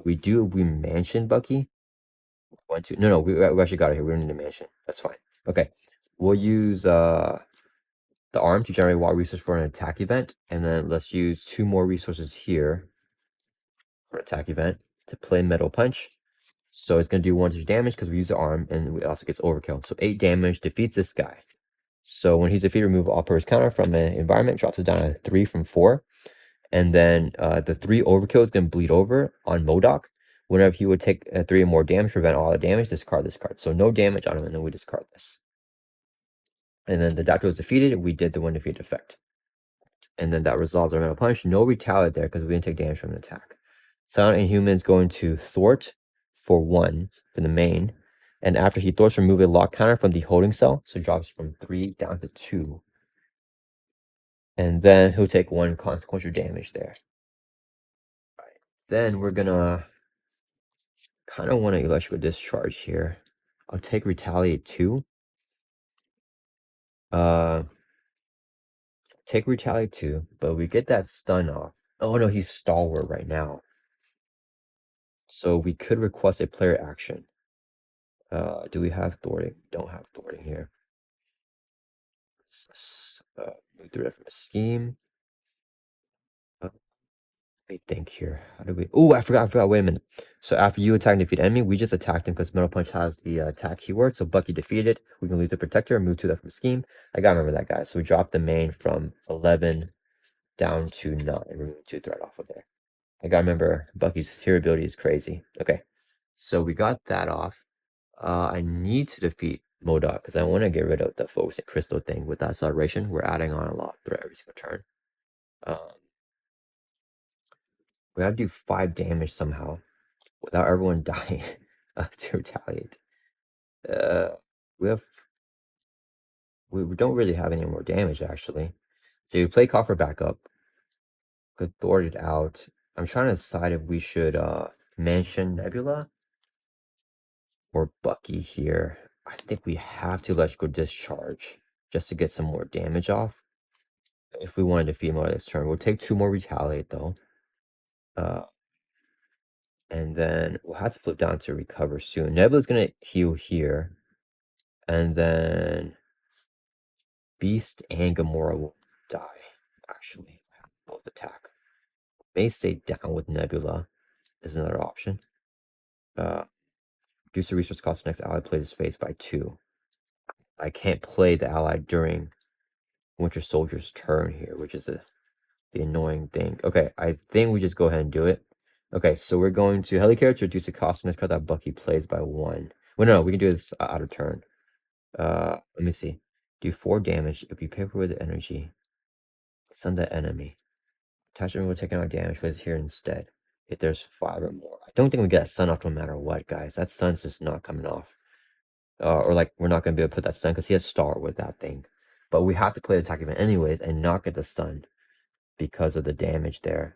We do. We mentioned Bucky. 1, 2. No, we actually got it here. We don't need a mansion. That's fine. Okay. We'll use the arm to generate wild resource for an attack event. And then let's use 2 more resources here for an attack event to play Metal Punch. So it's going to do 1 damage because we use the arm, and it also gets overkill. So 8 damage defeats this guy. So when he's defeated, remove all purpose counter from an environment, drops it down to 3 from 4. And then the 3 overkill is going to bleed over on M.O.D.O.K. Whenever he would take 3 or more damage, prevent all the damage, discard this card. So no damage on him, and then we discard this. And then the doctor was defeated, we did the 1 defeat effect. And then that resolves our Metal Punch. No retaliate there because we didn't take damage from an attack. Silent Inhuman's going to thwart for 1 for the main. And after he thwarts, remove a lock counter from the holding cell. So it drops from 3 down to 2. And then he'll take 1 consequential damage there. Right. Then we're gonna kind of want to electrical discharge here. I'll take retaliate 2. Take retaliate 2, but we get that stun off. Oh no, he's stalwart right now. So we could request a player action. Do we have thwarting? Don't have thwarting here. Move through it from a scheme. Let me think here. How do we? Oh, I forgot. Wait a minute. So after you attack and defeat enemy, we just attacked him because Metal Punch has the attack keyword. So Bucky defeated. We can leave the protector and move to that from scheme. I gotta remember that guy. So we dropped the main from 11 down to 9. Remove 2 threat off of there. I gotta remember Bucky's hero ability is crazy. Okay, so we got that off. I need to defeat M.O.D.O.K because I want to get rid of the focusing crystal thing with that acceleration. We're adding on a lot through every single turn. Um, we gotta do 5 damage somehow without everyone dying to retaliate. Uh, we have we don't really have any more damage actually. So we play Coffer back up. Could thwart it out. I'm trying to decide if we should mention Nebula or Bucky here. I think we have to electrical discharge just to get some more damage off. If we want to defeat more this turn, we'll take 2 more retaliate though. And then we'll have to flip down to recover soon. Nebula's gonna heal here. And then Beast and Gamora will die, actually. Both attack. May stay down with Nebula is another option. Reduce the resource cost of next ally plays his face by 2. I can't play the ally during Winter Soldier's turn here, which is the annoying thing. Okay, I think we just go ahead and do it. Okay, so we're going to Helicarrier to reduce the cost of next card that Bucky plays by 1. Well, no, we can do this out of turn. Let me see. Do 4 damage if you pay for the energy. Stun the enemy. Attachment will take out damage, plays here instead. If there's 5 or more. I don't think we get a stun off no matter what, guys. That stun's just not coming off. Or like we're not gonna be able to put that stun because he has star with that thing. But we have to play the attack event anyways and not get the stun because of the damage there.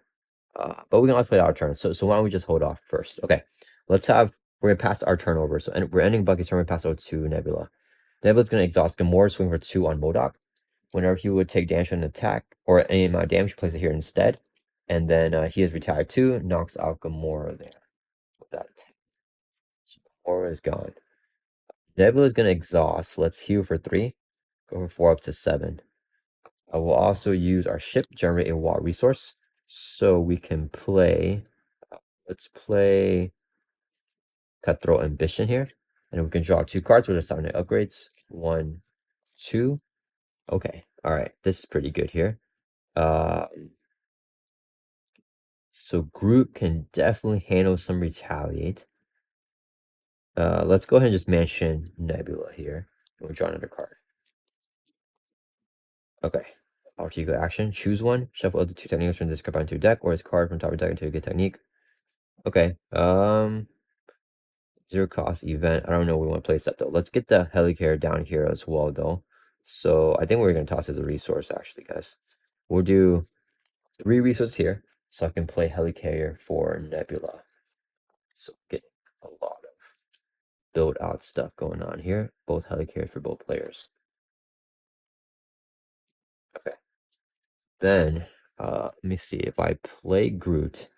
But we can always play our turn. So why don't we just hold off first? Okay, we're gonna pass our turn over. So we're ending Bucky's turn. We pass over to Nebula. Nebula's gonna exhaust Gamora, swing for 2 on M.O.D.O.K. Whenever he would take damage from an attack or any amount of damage, he plays it here instead. And then he is retired 2, knocks out Gamora there with that attack. So Gamora is gone. Nebula is gonna exhaust. Let's heal for 3. Go from 4 up to 7. I will also use our ship, generate a wall resource. So we can play, let's play Cutthroat Ambition here. And we can draw 2 cards with our Summoning upgrades. 1, 2. Okay, alright, this is pretty good here. So Groot can definitely handle some retaliate. Let's go ahead and just mention Nebula here. We'll draw another card. Okay. Alter Ego action. Choose one. Shuffle up to 2 techniques from this card into your deck, or this card from top of your deck into a good technique. Okay. 0 cost event. I don't know what we want to place that though. Let's get the Helicarrier down here as well though. So I think we're gonna toss as a resource actually, guys. We'll do 3 resources here, so I can play Helicarrier for Nebula. So get a lot of build out stuff going on here. Both Helicarrier for both players. Okay. Then let me see if I play Groot.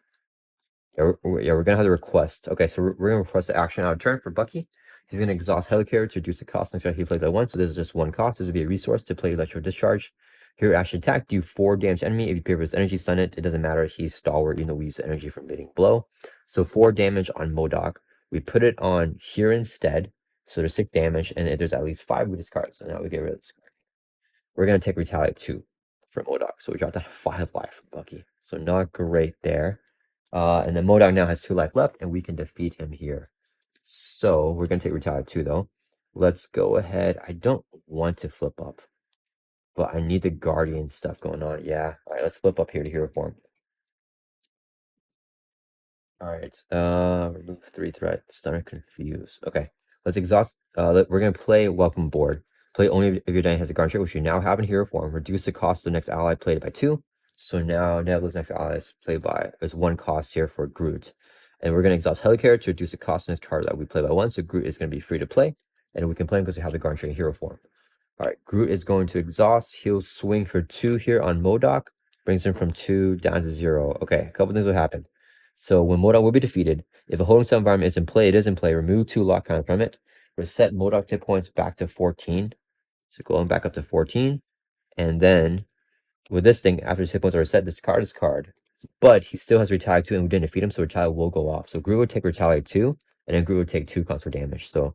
Yeah, we're gonna have the request. Okay, so we're gonna request the action out of turn for Bucky. He's gonna exhaust Helicarrier to reduce the cost next time he plays at 1. So this is just 1 cost. This would be a resource to play Electro Discharge. Here, action attack, do 4 damage to enemy. If you pay for his energy, stun it. It doesn't matter. He's stalwart, even though we use the energy from hitting blow. So 4 damage on M.O.D.O.K. We put it on here instead. So there's 6 damage, and if there's at least 5, we discard. So now we get rid of this card. We're gonna take Retaliate 2 from M.O.D.O.K. So we dropped down 5 life from Bucky. So not great there. And then M.O.D.O.K now has 2 life left, and we can defeat him here. So we're gonna take Retaliate 2 though. Let's go ahead. I don't want to flip up, but I need the Guardian stuff going on. Yeah. All right, let's flip up here to hero form. All right. Remove 3 threat. Stunner confuse. Okay. Let's exhaust. We're gonna play Welcome Board. Play only if your Dynamic has a guard trait, which you now have in hero form. Reduce the cost of the next ally played by 2. So now Nebula's next ally is played by is 1 cost here for Groot. And we're gonna exhaust Helicarrier to reduce the cost of this card that we play by 1. So Groot is gonna be free to play. And we can play him because we have the guard trait in hero form. All right, Groot is going to exhaust. He'll swing for 2 here on M.O.D.O.K. Brings him from 2 down to 0. Okay, a couple things will happen. So when M.O.D.O.K will be defeated, if a holding cell environment is in play, it is in play. Remove 2 lock counters from it. Reset M.O.D.O.K hit points back to 14. So going back up to 14. And then with this thing, after his hit points are reset, discard his card. But he still has Retaliate 2 and we didn't defeat him, so Retaliate will go off. So Groot would take Retaliate 2, and then Groot would take 2 constant damage. So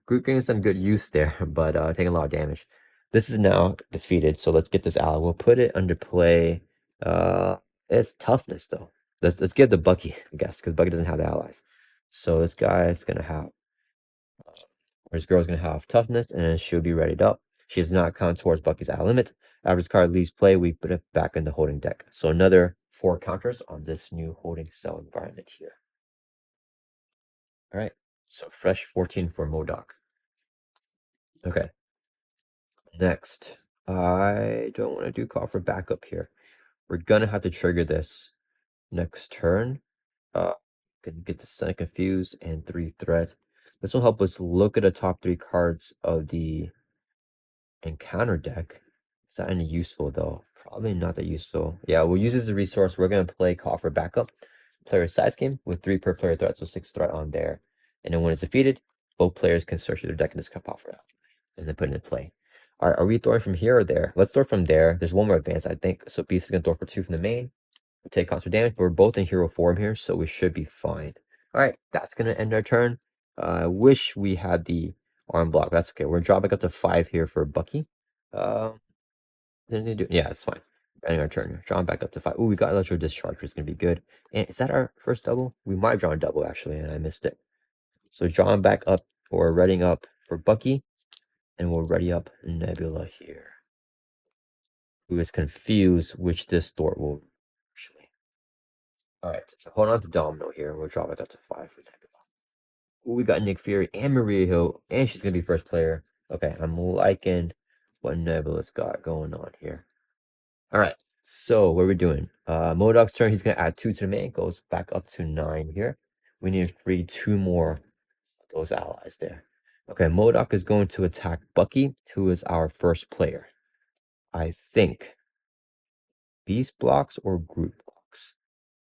Groot getting some good use there, but taking a lot of damage. This is now defeated, so let's get this out. We'll put it under play. It's toughness though. let's give the Bucky, I guess, because Bucky doesn't have the allies. So this guy is gonna have, or this girl's gonna have toughness, and she'll be readied up. She does not count towards Bucky's ally limit. After this card leaves play, we put it back in the holding deck. So another 4 counters on this new holding cell environment here. All right, so fresh 14 for M.O.D.O.K. Okay, next, I don't want to do call for backup here. We're gonna have to trigger this next turn. Can get the Sun Confused and 3 Threat. This will help us look at the top 3 cards of the encounter deck. Is that any useful though? Probably not that useful. Yeah, we'll use this as a resource. We're gonna play Call for Backup. Player side scheme with 3 per player threat, so 6 threat on there. And then when it's defeated, both players can search their deck and discard off it out. And then put it in play. Alright, are we throwing from here or there? Let's throw from there. There's one more advance, I think. So Beast is gonna throw for 2 from the main. We take constant damage, but we're both in hero form here, so we should be fine. Alright, that's gonna end our turn. I wish we had the arm block. That's okay. We're dropping up to 5 here for Bucky. Didn't do? Yeah, it's fine. Ending our turn. Drawn back up to 5. Ooh, we got Electro Discharge, which is gonna be good. And is that our first double? We might have drawn a double actually, and I missed it. So drawn back up or readying up for Bucky, and we'll ready up Nebula here. Who is confused which this Thor will actually. Alright, so hold on to Domino here. We'll drop it up to 5 for Nebula. Ooh, we got Nick Fury and Maria Hill, and she's gonna be first player. Okay, I'm liking what Nebula's got going on here. Alright, so what are we doing? M.O.D.O.K's turn, he's gonna add 2 to the main, goes back up to 9 here. We need to free 2 more of those allies there. Okay, M.O.D.O.K is going to attack Bucky, who is our first player. I think Beast blocks or Groot blocks.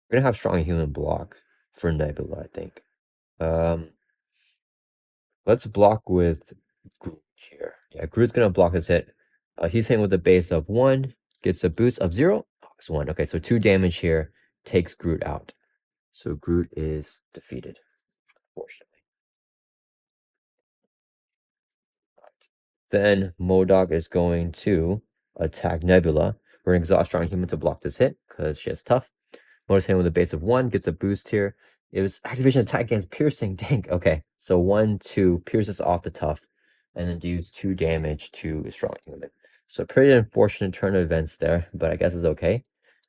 We're gonna have strong human block for Nebula, I think. Let's block with Groot here. Yeah, Groot's gonna block his hit. He's hitting with a base of 1, gets a boost of 0. Oh, it's 1. Okay, so 2 damage here takes Groot out. So Groot is defeated, unfortunately. Right. Then M.O.D.O.K is going to attack Nebula. We're gonna exhaust strong human to block this hit because she has tough. Motor's hitting with a base of 1, gets a boost here. It was activation attack against piercing. Dang. Okay, so 1, 2 pierces off the tough, and then deals 2 damage to a strong human. So pretty unfortunate turn of events there, but I guess it's okay.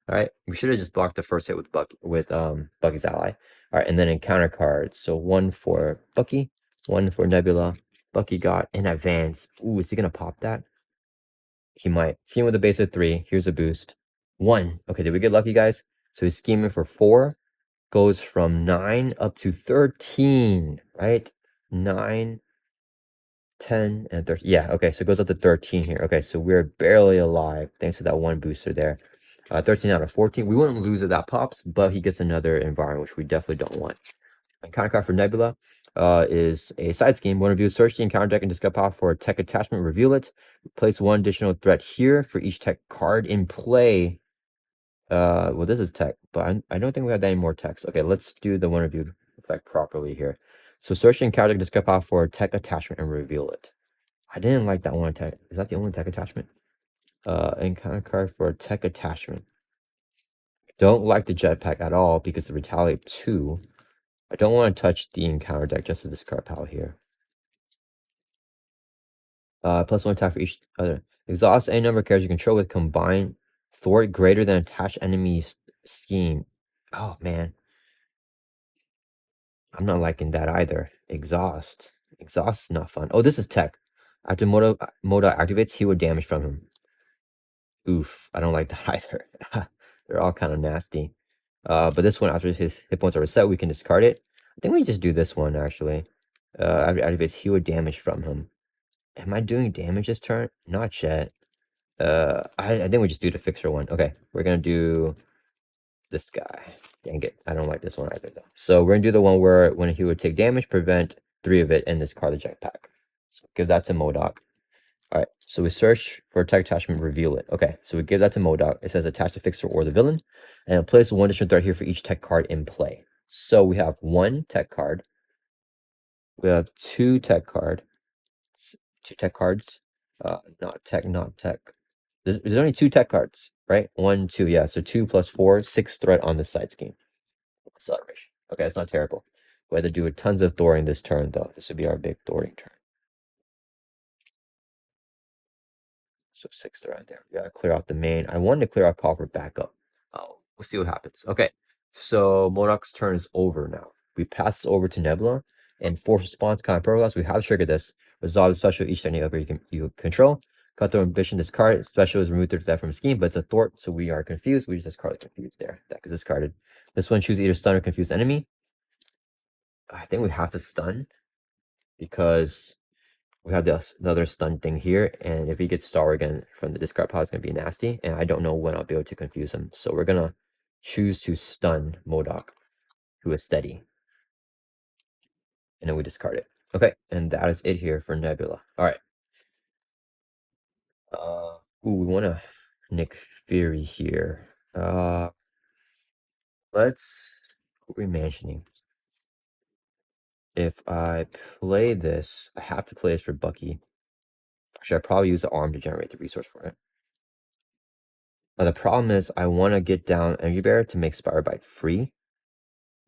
All right, we should have just blocked the first hit with Bucky's ally. All right, and then encounter cards. So 1 for Bucky, 1 for Nebula. Bucky got an advance. Ooh, is he gonna pop that? He might. Scheme with a base of 3. Here's a boost. 1. Okay, did we get lucky, guys? So he's scheming for 4. Goes from 9 up to 13, right? 9, 10, and 13. Yeah, okay, so it goes up to 13 here. Okay, so we're barely alive thanks to that 1 booster there. 13 out of 14. We wouldn't lose if that pops, but he gets another environment, which we definitely don't want. Encounter card for Nebula is a side scheme. One of you search the encounter deck and discard power for a tech attachment, reveal it. Place 1 additional threat here for each tech card in play. Well, this is tech, but I don't think we have any more techs. Okay, let's do the one review effect properly here. So search the encounter deck, discard power for a tech attachment and reveal it. I didn't like that one tech. Is that the only tech attachment? Encounter card for a tech attachment. Don't like the jetpack at all because the retaliate 2. I don't want to touch the encounter deck just to discard power here. Plus 1 attack for each other. Exhaust any number of characters you control with combined thwart greater than attached enemy's scheme. Oh man. I'm not liking that either. Exhaust. Exhaust is not fun. Oh, this is tech. After Modo activates, he would damage from him. Oof. I don't like that either. They're all kind of nasty. But this one, after his hit points are reset, we can discard it. I think we just do this one, actually. After it activates, he would damage from him. Am I doing damage this turn? Not yet. I think we just do the fixer one. Okay, we're gonna do this guy. Dang it, I don't like this one either though. So we're gonna do the one where when he would take damage, prevent 3 of it, and discard the jetpack. So give that to M.O.D.O.K. All right, so we search for tech attachment, reveal it. Okay, so we give that to M.O.D.O.K. It says attach the fixer or the villain, and place 1 additional threat here for each tech card in play. So we have 1 tech card. We have 2 tech card. 2 tech cards. Not tech, not tech. There's only 2 tech cards, right? 1, 2, yeah. So 2 plus 4, 6 threat on the side scheme. acceleration. Okay, that's not terrible. We had to do tons of thwarting this turn, though. This would be our big thwarting turn. So 6 right there. We gotta clear out the main. I wanted to clear out coffer backup. Oh, we'll see what happens. Okay, so M.O.D.O.K's turn is over now. We pass this over to Nebula and force response kind of protocols. We have triggered this. Resolve the special each technique upgrade you control. Cut the ambition discard. Special is removed that from scheme, but it's a thwart, so we are confused. We just discard the confused there. That is discarded. This one choose either stun or confuse enemy. I think we have to stun because we have the other stun thing here, and if he gets star again from the discard pile, it's going to be nasty, and I don't know when I'll be able to confuse him. So we're going to choose to stun M.O.D.O.K to a steady, and then we discard it. Okay, and that is it here for Nebula. All right. We want to Nick Fury here. Let's, what are we imagining? If I play this, I have to play this for Bucky. Should I probably use the arm to generate the resource for it? The problem is I want to get down Energy Bear to make Spire Bite free.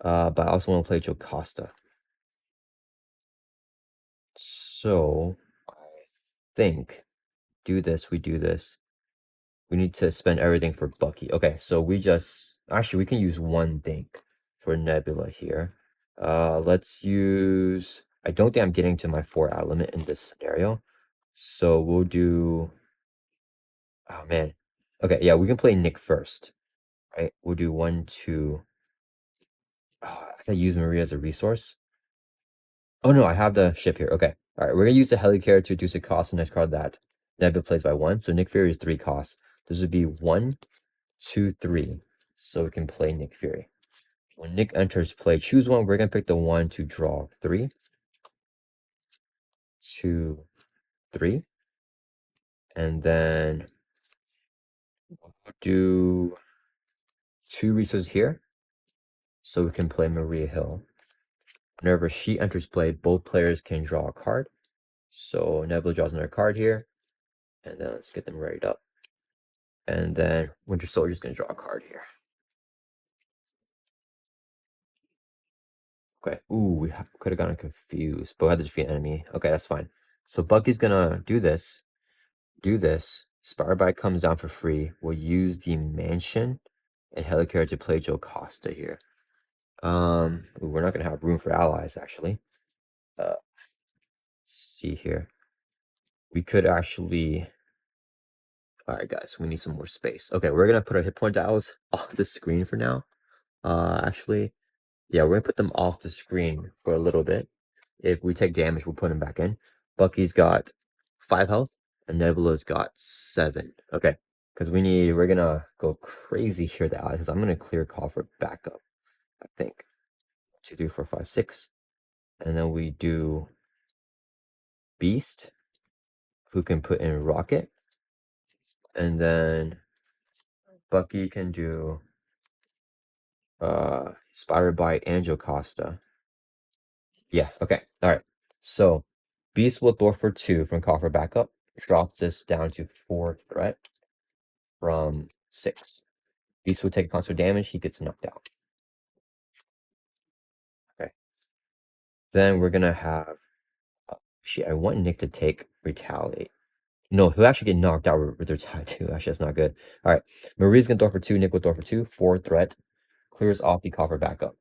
But I also want to play Jocasta. So I think we do this. We need to spend everything for Bucky. Okay, so we can use one thing for Nebula here. Let's use, I don't think I'm getting to my 4 out limit in this scenario. So we'll do, oh man. Okay, yeah, we can play Nick first. Right? We'll do 1, 2. Oh, I thought use Maria as a resource. Oh no, I have the ship here. Okay. All right, we're gonna use the Helicarrier to reduce the cost of the next card that Nebula plays by 1. So Nick Fury is 3 costs. This would be 1, 2, 3. So we can play Nick Fury. When Nick enters play, choose one. We're gonna pick the 1 to draw 3, 2, 3, and then we'll do 2 resources here. So we can play Maria Hill. Whenever she enters play, both players can draw a card. So Nebula draws another card here. And then let's get them readied up. And then Winter Soldier's going to draw a card here. Okay. Ooh, we could have gotten confused, but we had to defeat an enemy. Okay, that's fine. So Bucky's going to do this. Spire Bite comes down for free. We'll use the Mansion and Helicarrier to play Jocasta here. Ooh, we're not going to have room for allies, actually. Let's see here. We could actually... Alright, guys, we need some more space. Okay, we're going to put our hit point dials off the screen for now. Actually, yeah, we're gonna put them off the screen for a little bit. If we take damage, we'll put him back in. Bucky's got 5 health, and Nebula's got 7. Okay, because we're gonna go crazy here, because I'm gonna clear call for backup. I think 2, 3, 4, 5, 6, and then we do Beast, who can put in Rocket, and then Bucky can do Spire Bite and Jocasta. Yeah, okay. All right. So Beast will throw for 2 from coffer backup. Drops this down to 4 threat from 6. Beast will take constant damage. He gets knocked out. Okay. Then we're gonna have. Actually, I want Nick to take retaliate. No, he'll actually get knocked out with retaliate too. Actually, that's not good. All right. Marie's gonna throw for 2. Nick will throw for 2. 4 threat. Clears off the coffer backup.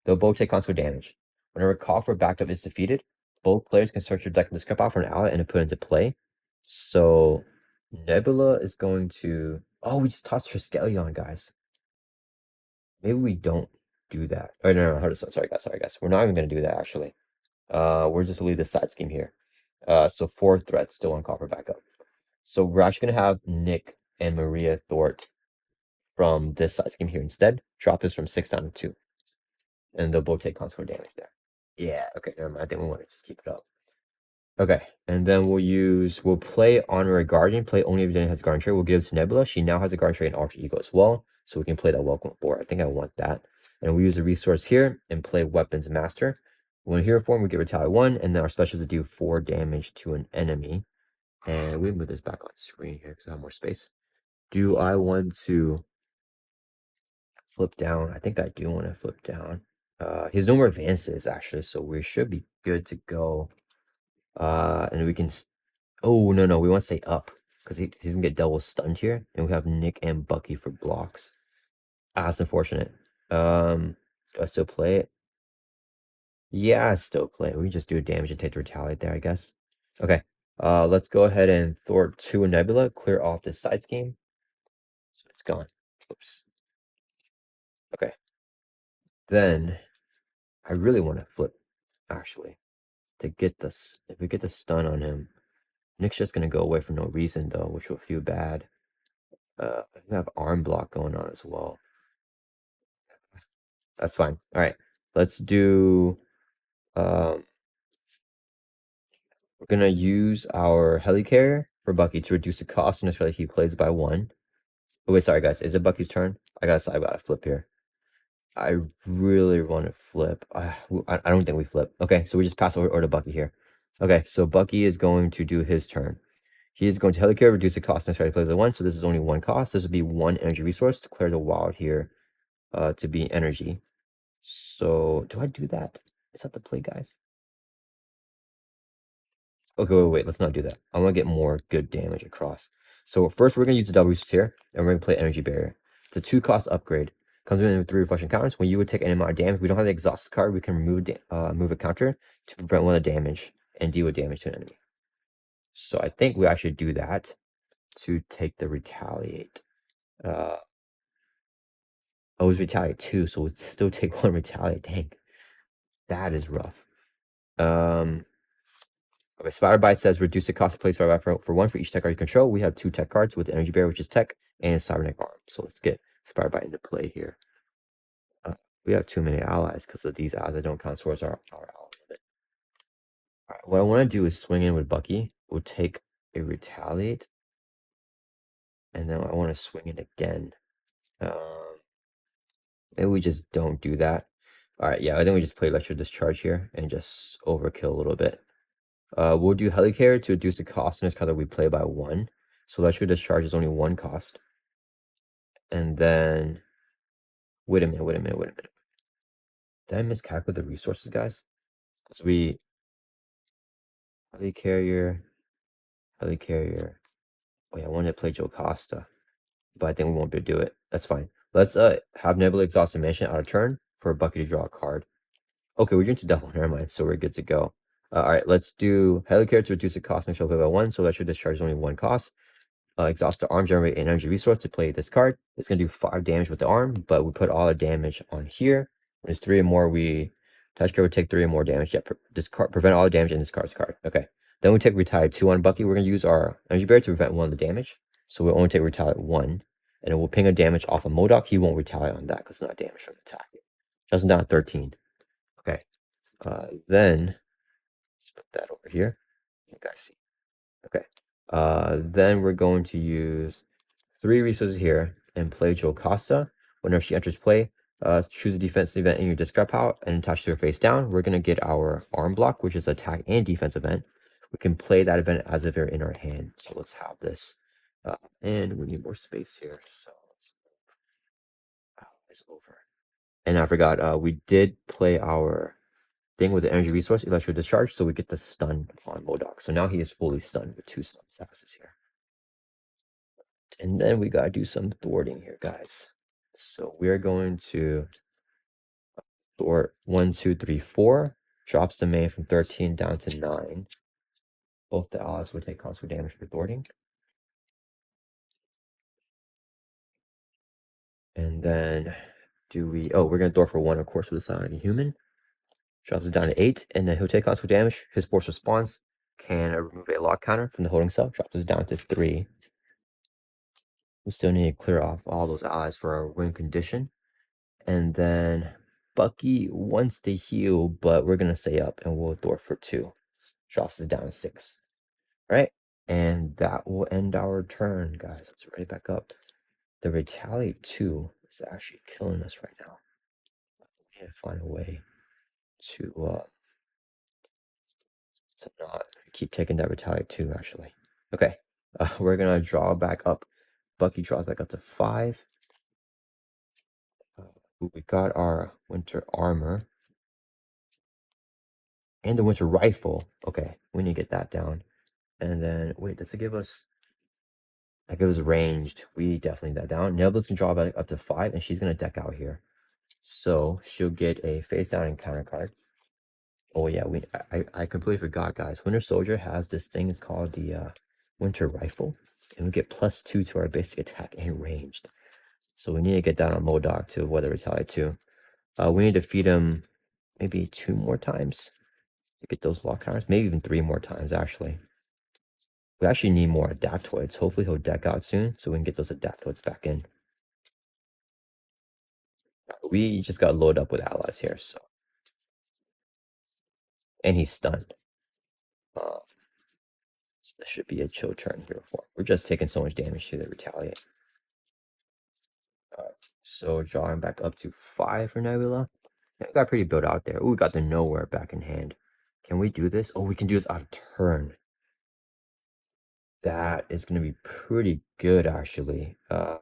They'll both take constant damage. Whenever coffer backup is defeated, both players can search your deck and discard out for an ally and put it into play. So Nebula is going to. Oh, we just tossed Triskelion, guys. Maybe we don't do that. Oh no, sorry guys. We're not even gonna do that actually. We're just leave the side scheme here. So 4 threats still on copper backup. So we're actually gonna have Nick and Maria thwart from this side scheme here instead. Drop this from 6 down to 2, and they'll both take consequent damage there. Yeah. Okay. Never mind. I think we want to just keep it up. Okay, and then we'll play Honorary Guardian, play only if Jenny has a Guardian trait. We'll give it to Nebula. She now has a Guardian trait and Alter Ego as well, so we can play that Welcome Aboard. I think I want that. And we use the resource here and play Weapons Master. When Hero Form, we give Retaliate 1, and then our specials to do 4 damage to an enemy. And we move this back on screen here because I have more space. Do I want to flip down. I think I do want to flip down. He has no more advances actually, so we should be good to go. And we can. Oh no, we want to stay up because he's gonna get double stunned here, and we have Nick and Bucky for blocks. Ah, that's unfortunate. Do I still play it? Yeah, I still play it. We can just do damage and take the retaliate there, I guess. Okay. Let's go ahead and thwart 2 Nebula, clear off this side scheme. So it's gone. Oops. Okay. Then I really want to flip, actually, to get this. If we get the stun on him, Nick's just gonna go away for no reason though, which will feel bad. We have arm block going on as well. That's fine. All right. Let's do we're gonna use our helicarrier for Bucky to reduce the cost necessarily he plays by 1. Oh wait, sorry guys. Is it Bucky's turn? I gotta flip here. I really want to flip. I don't think we flip. Okay, so we just pass over to Bucky here. Okay, so Bucky is going to do his turn. He is going to Helicarrier, reduce the cost necessary to play the 1. So this is only 1 cost. This would be 1 energy resource to clear the wild here to be energy. So do I do that? Is that the play, guys? Okay, wait, let's not do that. I want to get more good damage across. So first we're going to use the W resource here, and we're going to play Energy Barrier. It's a 2-cost upgrade. Comes in with 3 reflection counters. When you would take any amount of damage, we don't have the exhaust card, we can move a counter to prevent 1 of the damage and deal with damage to an enemy. So I think we actually do that to take the retaliate. Oh, it was retaliate 2, so we'd still take 1 retaliate. Dang. That is rough. Okay, Spider Bite says reduce the cost of play Spider Bite for 1 for each tech card you control. We have 2 tech cards with the Energy Bear, which is tech, and Cybernetic Arm. So let's get Spider Bite into play here. We have too many allies because of these allies that don't count towards our ally limit. All right, what I want to do is swing in with Bucky. We'll take a retaliate, and then I want to swing in again. Maybe we just don't do that. All right, yeah, I think we just play Electro Discharge here and just overkill a little bit. We'll do Helicarrier to reduce the cost in this card that we play by 1. So Electrical Discharge is only 1 cost. And then, wait a minute. Did I miscalculate the resources, guys? Because we, Helicarrier. Oh yeah, I wanted to play Jocasta, but I think we won't be able to do it. That's fine. Let's have Nebula Exhaust Dimension out of turn for Bucky to draw a card. Okay, we're doing to double. Never mind. So we're good to go. All right, let's do Helicarrier to reduce the cost next play by 1. So Electrical Discharge is only 1 cost. Exhaust the arm, generate an energy resource to play this card. It's going to do 5 damage with the arm, but we put all the damage on here. When it's 3 or more, we touch card would take 3 or more damage. Yeah, prevent all the damage in this card's card. Okay. Then we take retaliate 2 on Bucky. We're going to use our energy barrier to prevent 1 of the damage. So we'll only take retaliate 1. And it will ping a damage off of M.O.D.O.K. He won't retaliate on that because it's not damage from attack. Just down 13. Okay. Then let's put that over here. You guys see. Okay. Then we're going to use 3 resources here and play Jocasta. Whenever she enters play, choose a defense event in your discard pile and attach to her face down. We're going to get our arm block, which is attack and defense event. We can play that event as if they're in our hand. So let's have this. And we need more space here. So let's move this over. And I forgot, we did play our thing with the energy resource, electrical discharge, so we get the stun on M.O.D.O.K. So now he is fully stunned with 2 stun statuses here. And then we gotta do some thwarting here, guys. So we're going to thwart 1, 2, 3, 4. Drops the main from 13 down to 9. Both the allies would take constant damage for thwarting. And then we're gonna thwart for 1, of course, with the Sonic Human. Drops it down to 8, and then he'll take constant damage. His force response can remove a lock counter from the holding cell. Drops us down to 3. We still need to clear off all those allies for our win condition. And then Bucky wants to heal, but we're going to stay up and we'll thwart for 2. Drops us down to 6. All right. And that will end our turn, guys. Let's right back up. The retaliate 2 is actually killing us right now. We need to find a way to not keep taking that retaliate 2, actually. Okay. We're going to draw back up. Bucky draws back up to 5. Ooh, we got our winter armor and the winter rifle. Okay, we need to get that down. And then wait, does it give us? That gives us ranged. We definitely need that down. Nebula's can draw back up to 5, and she's gonna deck out here. So she'll get a face down and counter card. Oh yeah, I completely forgot, guys. Winter Soldier has this thing. It's called the Winter Rifle, and we get +2 to our basic attack and ranged. So we need to get that on M.O.D.O.K to avoid the retaliate too. We need to feed him maybe 2 more times to get those lock counters. Maybe even 3 more times actually. We actually need more adaptoids. Hopefully he'll deck out soon so we can get those adaptoids back in. We just got loaded up with allies here, so. And he's stunned. So this should be a chill turn here for him. We're just taking so much damage to the retaliate. Alright, so drawing back up to 5 for Nebula. Yeah, we got pretty built out there. Ooh, we got the nowhere back in hand. Can we do this? Oh, we can do this out of turn. That is going to be pretty good, actually. Oh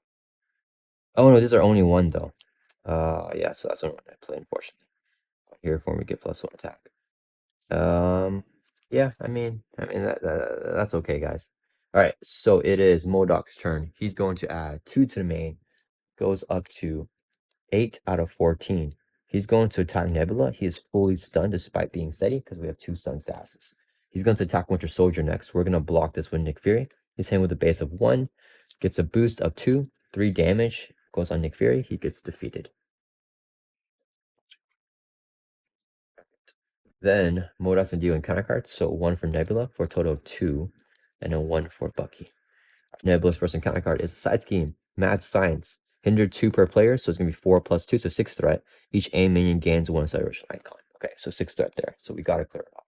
no, this is our only one, though. Yeah, so that's the one I play, unfortunately. Here for me, get +1 attack. Yeah, I mean that's okay, guys. All right, so it is M.O.D.O.K's turn. He's going to add 2 to the main. Goes up to 8 out of 14. He's going to attack Nebula. He is fully stunned despite being steady because we have 2 stun statuses. He's going to attack Winter Soldier next. We're going to block this with Nick Fury. He's hitting with a base of 1. Gets a boost of 2. 3 damage. Goes on Nick Fury. He gets defeated. Then M.O.D.O.K's and deal in counter cards. So 1 for Nebula for a total of 2. And then 1 for Bucky. Nebula's first encounter card is a side scheme. Mad Science. Hinder 2 per player, so it's going to be 4 + 2, so 6 threat. Each aim minion gains 1 acceleration icon. Okay, so 6 threat there. So we got to clear it off.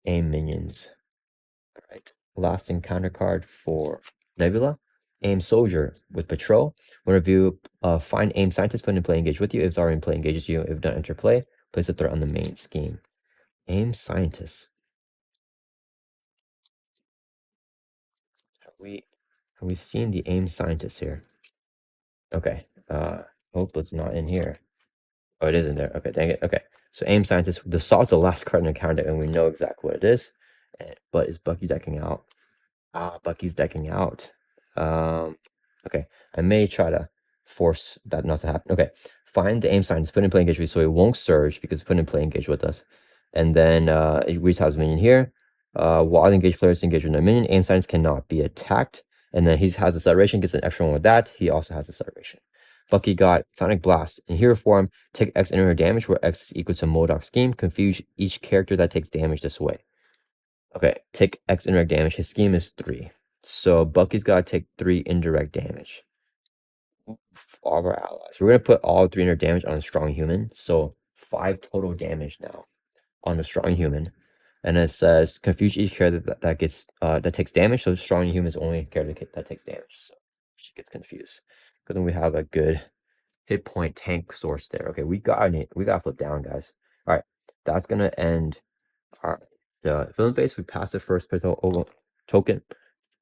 Aim minions. All right. Last encounter card for Nebula. Aim Soldier with Patrol. When review, find Aim Scientist, put in play engage with you. If it's already in play, engages you. If not, enter play. Place a threat on the main scheme. Aim Scientist. Have we seen the Aim Scientist here? Okay. Hope it's not in here. Oh, it is in there. Okay, dang it. Okay. So Aim Scientist, the Salt's the last card in the counter, and we know exactly what it is. But is Bucky decking out? Ah, Bucky's decking out. Okay. I may try to force that not to happen. Okay. Find the Aim Scientist, put in play engage with, so it won't surge because put in play engage with us. And then it resets minion here. While engaged players engage with no minion, Aim Scientist cannot be attacked. And then he has acceleration, gets an extra 1 with that. He also has acceleration. Bucky got Sonic Blast. In hero form, take X inner damage, where X is equal to M.O.D.O.K scheme. Confuse each character that takes damage this way. Okay, take X indirect damage. His scheme is 3. So Bucky's got to take 3 indirect damage. All of our allies. We're going to put all 3 indirect damage on a strong human. So 5 total damage now on a strong human. And it says confuse each character that gets that takes damage. So strong human is only a character that takes damage. So she gets confused. Because then we have a good hit point tank source there. Okay, we got flip down, guys. All right, that's gonna end the villain phase. We passed the first player token.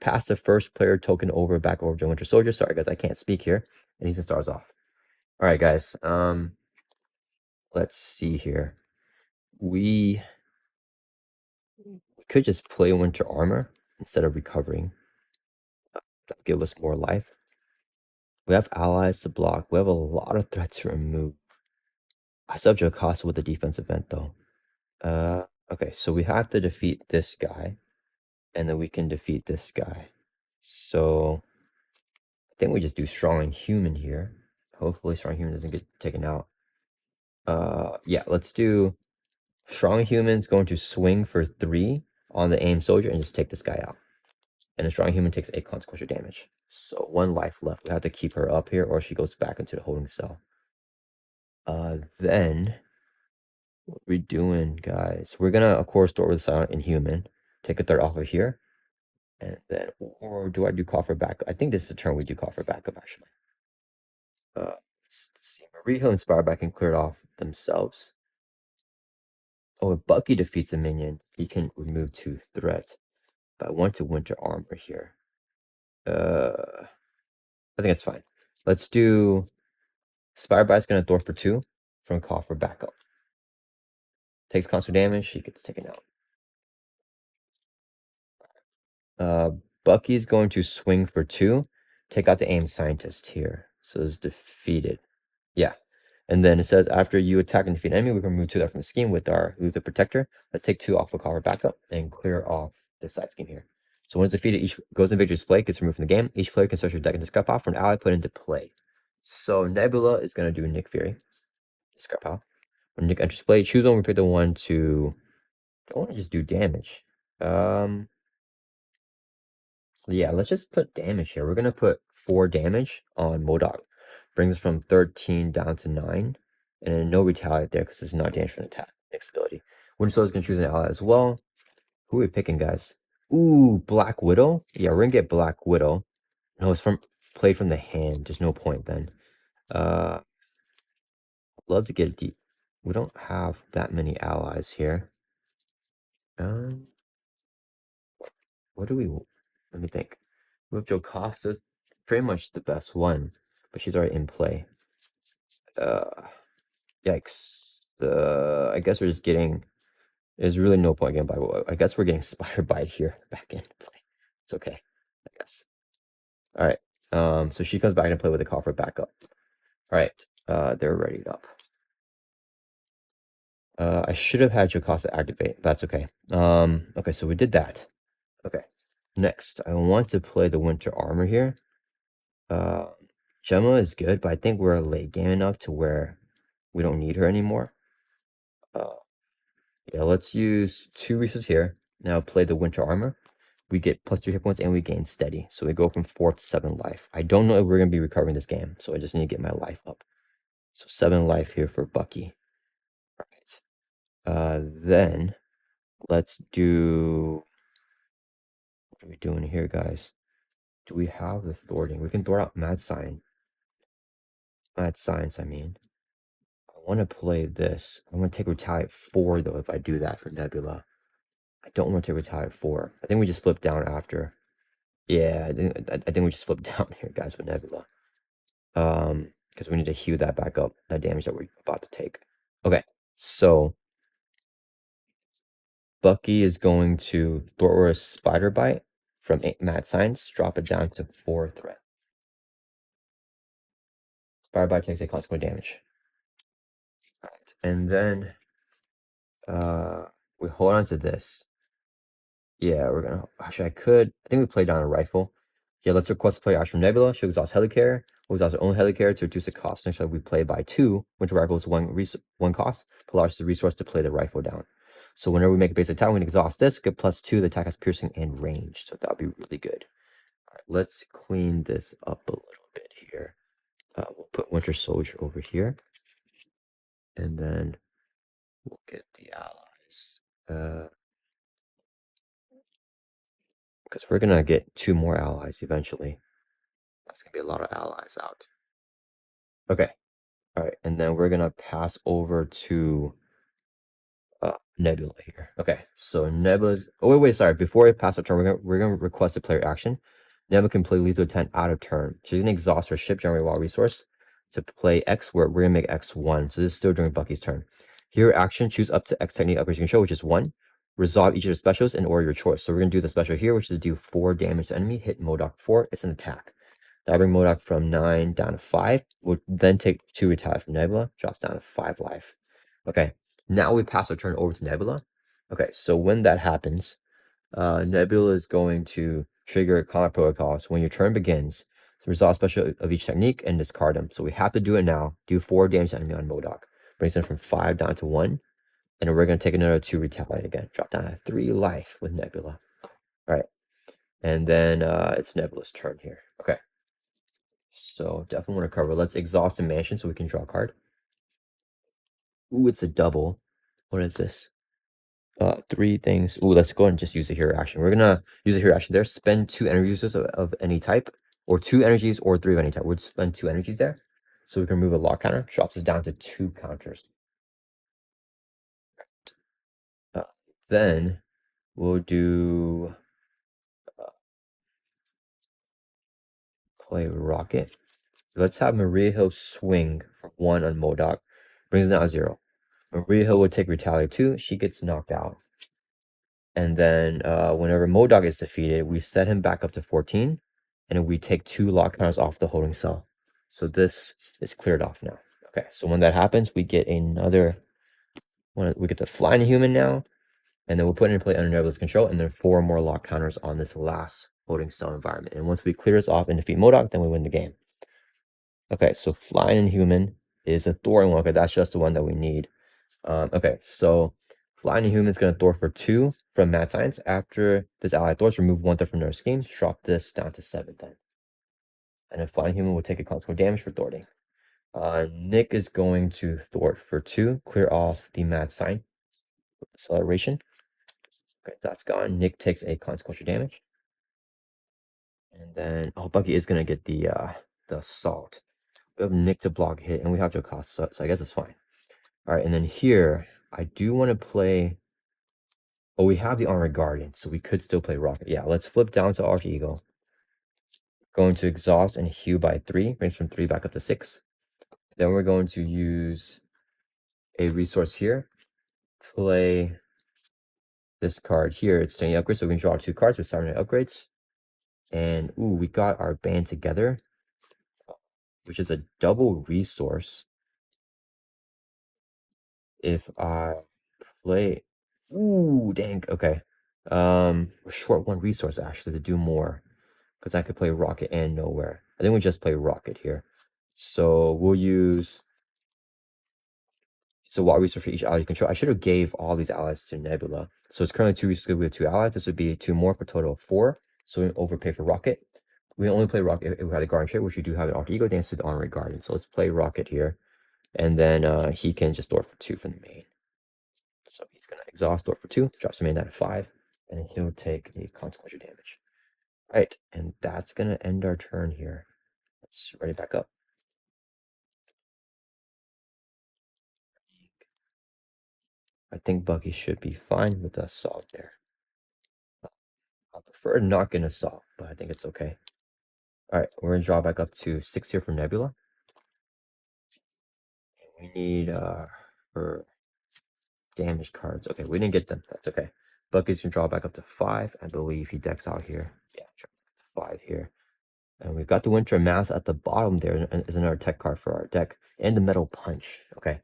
Pass the first player token back over to Winter Soldier. Sorry, guys, I can't speak here. And he's gonna start us off. All right, guys. Let's see here. We could just play Winter Armor instead of recovering. That'll give us more life. We have allies to block. We have a lot of threats to remove. I still have Jocasta with the defense event though. Okay, so we have to defeat this guy, and then we can defeat this guy. So I think we just do strong and human here. Hopefully strong human doesn't get taken out. Yeah, let's do strong human's going to swing for 3 on the aim soldier and just take this guy out. And a strong human takes 8 consequential damage. So 1 life left. We have to keep her up here or she goes back into the holding cell. Then what we doing, guys? We're gonna of course start with silent and human. Take a third off of here. And then, or do I do call for backup? I think this is the turn we do call for backup, actually. Let's see. Maria and Spireback can clear it off themselves. Oh, if Bucky defeats a minion, he can remove 2 threats. But I want to Winter Armor here. I think it's fine. Let's do Spire Bite's gonna Thor for 2 from call for backup. Takes constant damage, she gets taken out. Bucky's going to swing for 2, take out the aim scientist here. So it's defeated. Yeah. And then it says after you attack and defeat an enemy, we can remove 2 that from the scheme with our Luther Protector. Let's take 2 off of cover backup and clear off this side scheme here. So when it's defeated, each goes in victory display, gets removed from the game. Each player can search your deck and discard pile for an ally put into play. So Nebula is gonna do Nick Fury. Discard pile. When Nick enters play, choose one, we pick the one to don't want to just do damage. Yeah, let's just put damage here. We're gonna put 4 damage on M.O.D.O.K. Brings us from 13 down to 9. And then no retaliate there because it's not damage from attack. Next ability. Winter Soldier's gonna choose an ally as well. Who are we picking, guys? Ooh, Black Widow? Yeah, we're gonna get Black Widow. No, it's from played from the hand. There's no point then. I'd love to get a deep. We don't have that many allies here. What do we let me think. With Jocasta's pretty much the best one, but she's already in play. Yikes. I guess we're just getting there's really no point getting by. I guess we're getting Spider Bite here back in play. It's okay, I guess. Alright. So she comes back into play with a call for backup. Alright, they're readied up. I should have had Jocasta activate, but that's okay. Okay, so we did that. Okay. Next, I want to play the Winter Armor here. Gemma is good, but I think we're late game enough to where we don't need her anymore. Yeah, let's use 2 resources here. Now play the Winter Armor. We get +2 hit points and we gain steady. So we go from 4 to 7 life. I don't know if we're going to be recovering this game, so I just need to get my life up. So 7 life here for Bucky. All right. Then let's do... What are we doing here, guys? Do we have the thwarting? We can thwart out Mad Science, I mean. I want to play this. I want to take Retaliate 4, though, if I do that for Nebula. I don't want to take Retaliate 4. I think we just flip down after. Yeah, I think we just flip down here, guys, with Nebula. Because we need to heal that back up, that damage that we're about to take. Okay, so Bucky is going to throw a Spider Bite from Mad Science, drop it down to 4 threat. Spider Bite takes a consequent damage. Alright, and then we hold on to this. Yeah, we're gonna actually I think we play down a rifle. Yeah, let's request player action from Nebula. She'll exhaust Helicarrier. We'll exhaust her own Helicarrier to reduce the cost. Next time we play by 2. Winter Rifle is one cost. Polaris is the resource to play the rifle down. So whenever we make a base attack, we can exhaust this, get +2. The attack has piercing and range. So that'll be really good. All right, let's clean this up a little bit here. We'll put Winter Soldier over here. And then we'll get the allies. Because we're gonna get 2 more allies eventually. That's gonna be a lot of allies out. Okay. All right, and then we're gonna pass over to Nebula here. Okay, so Nebula's. Oh wait, sorry. Before we pass our turn, we're gonna request a player action. Nebula can play lethal 10 out of turn. She's gonna exhaust her ship generate wild resource to play X. Where we're gonna make X1. So this is still during Bucky's turn. Here, action choose up to X technique upgrades you can show, which is 1. Resolve each of the specials in order of your choice. So we're gonna do the special here, which is do 4 damage to enemy. Hit M.O.D.O.K 4. It's an attack. That'll bring M.O.D.O.K from 9 down to 5. We'll then take 2 retire from Nebula. Drops down to 5 life. Okay. Now we pass our turn over to Nebula. Okay, so when that happens, Nebula is going to trigger combat protocols. When your turn begins, resolve special of each technique and discard them. So we have to do it now. Do 4 damage to enemy on M.O.D.O.K. Brings them from 5 down to 1. And we're going to take another 2 retaliate again. Drop down to 3 life with Nebula. All right. And then it's Nebula's turn here. Okay. So definitely want to cover. Let's exhaust the mansion so we can draw a card. Ooh, it's a double. What is this? 3 things. Ooh, let's go and just use a hero action. We're gonna use a hero action there. Spend 2 energy uses of any type, or 2 energies, or 3 of any type. We'd spend 2 energies there, so we can remove a lock counter. Drops us down to 2 counters. Then we'll do play rocket. So let's have Maria Hill swing for 1 on M.O.D.O.K. Brings it down to 0. Maria Hill would take Retaliate 2. She gets knocked out. And then whenever M.O.D.O.K is defeated, we set him back up to 14. And we take 2 lock counters off the holding cell. So this is cleared off now. Okay, so when that happens, we get another one. We get the flying human now. And then we'll put it in play under Nebula's control. And then 4 more lock counters on this last holding cell environment. And once we clear this off and defeat M.O.D.O.K, then we win the game. Okay, so flying inhuman is a Thorin one. Okay, that's just the one that we need. Okay, so flying inhuman is going to Thor for 2 from Mad Science. After this ally Thors, remove 1 Thor from their scheme. Drop this down to 7 then. And then flying human will take a consequential damage for thwarting. Nick is going to thwart for 2. Clear off the Mad Sign. Acceleration. Okay, that's gone. Nick takes a consequential damage. And then, oh, Bucky is going to get the assault. We have Nick to block hit, and we have Jocasta, so I guess it's fine. All right, and then here, I do want to play... Oh, we have the Armored Guardian, so we could still play Rocket. Yeah, let's flip down to Arch Eagle. Going to exhaust and heal by 3. Brings from 3 back up to 6. Then we're going to use a resource here. Play this card here. It's 10 upgrades, so we can draw 2 cards with 7 upgrades. And, ooh, we got our band together, which is a double resource. If I play... Ooh, dang, okay. We're short 1 resource, actually, to do more. Because I could play Rocket and Nowhere. I think we just play Rocket here. So we'll use... So what resource for each ally you control? I should have gave all these allies to Nebula. So it's currently 2 resources with 2 allies. This would be 2 more for a total of 4. So we overpay for Rocket. We only play Rocket if we have the Guardian trait, which we do have an Alter Ego Dance to the Honorary Guardian. So let's play Rocket here. And then he can just thwart for 2 from the main. So he's going to exhaust, thwart for 2, drops the main down to 5, and he'll take a consequential damage. All right, and that's going to end our turn here. Let's ready back up. I think Bucky should be fine with the assault there. I prefer not getting assault, but I think it's okay. All right, we're going to draw back up to 6 here from Nebula. We need her damage cards. Okay, we didn't get them. That's okay. Bucky's can draw back up to 5. I believe he decks out here. Yeah, 5 here. And we've got the Winter Mass at the bottom there is another tech card for our deck. And the Metal Punch. Okay.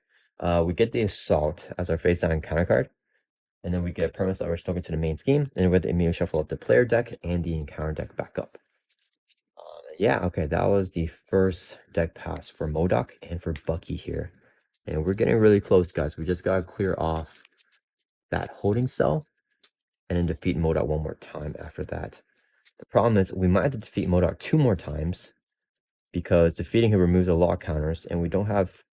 We get the Assault as our face down counter card. And then we get permanent leverage token to the main scheme. And we're going to immediately shuffle up the player deck and the encounter deck back up. Yeah, okay, that was the first deck pass for M.O.D.O.K and for Bucky here. And we're getting really close, guys. We just got to clear off that holding cell and then defeat M.O.D.O.K 1 more time after that. The problem is we might have to defeat M.O.D.O.K 2 more times because defeating him removes a lock counters, and we don't have...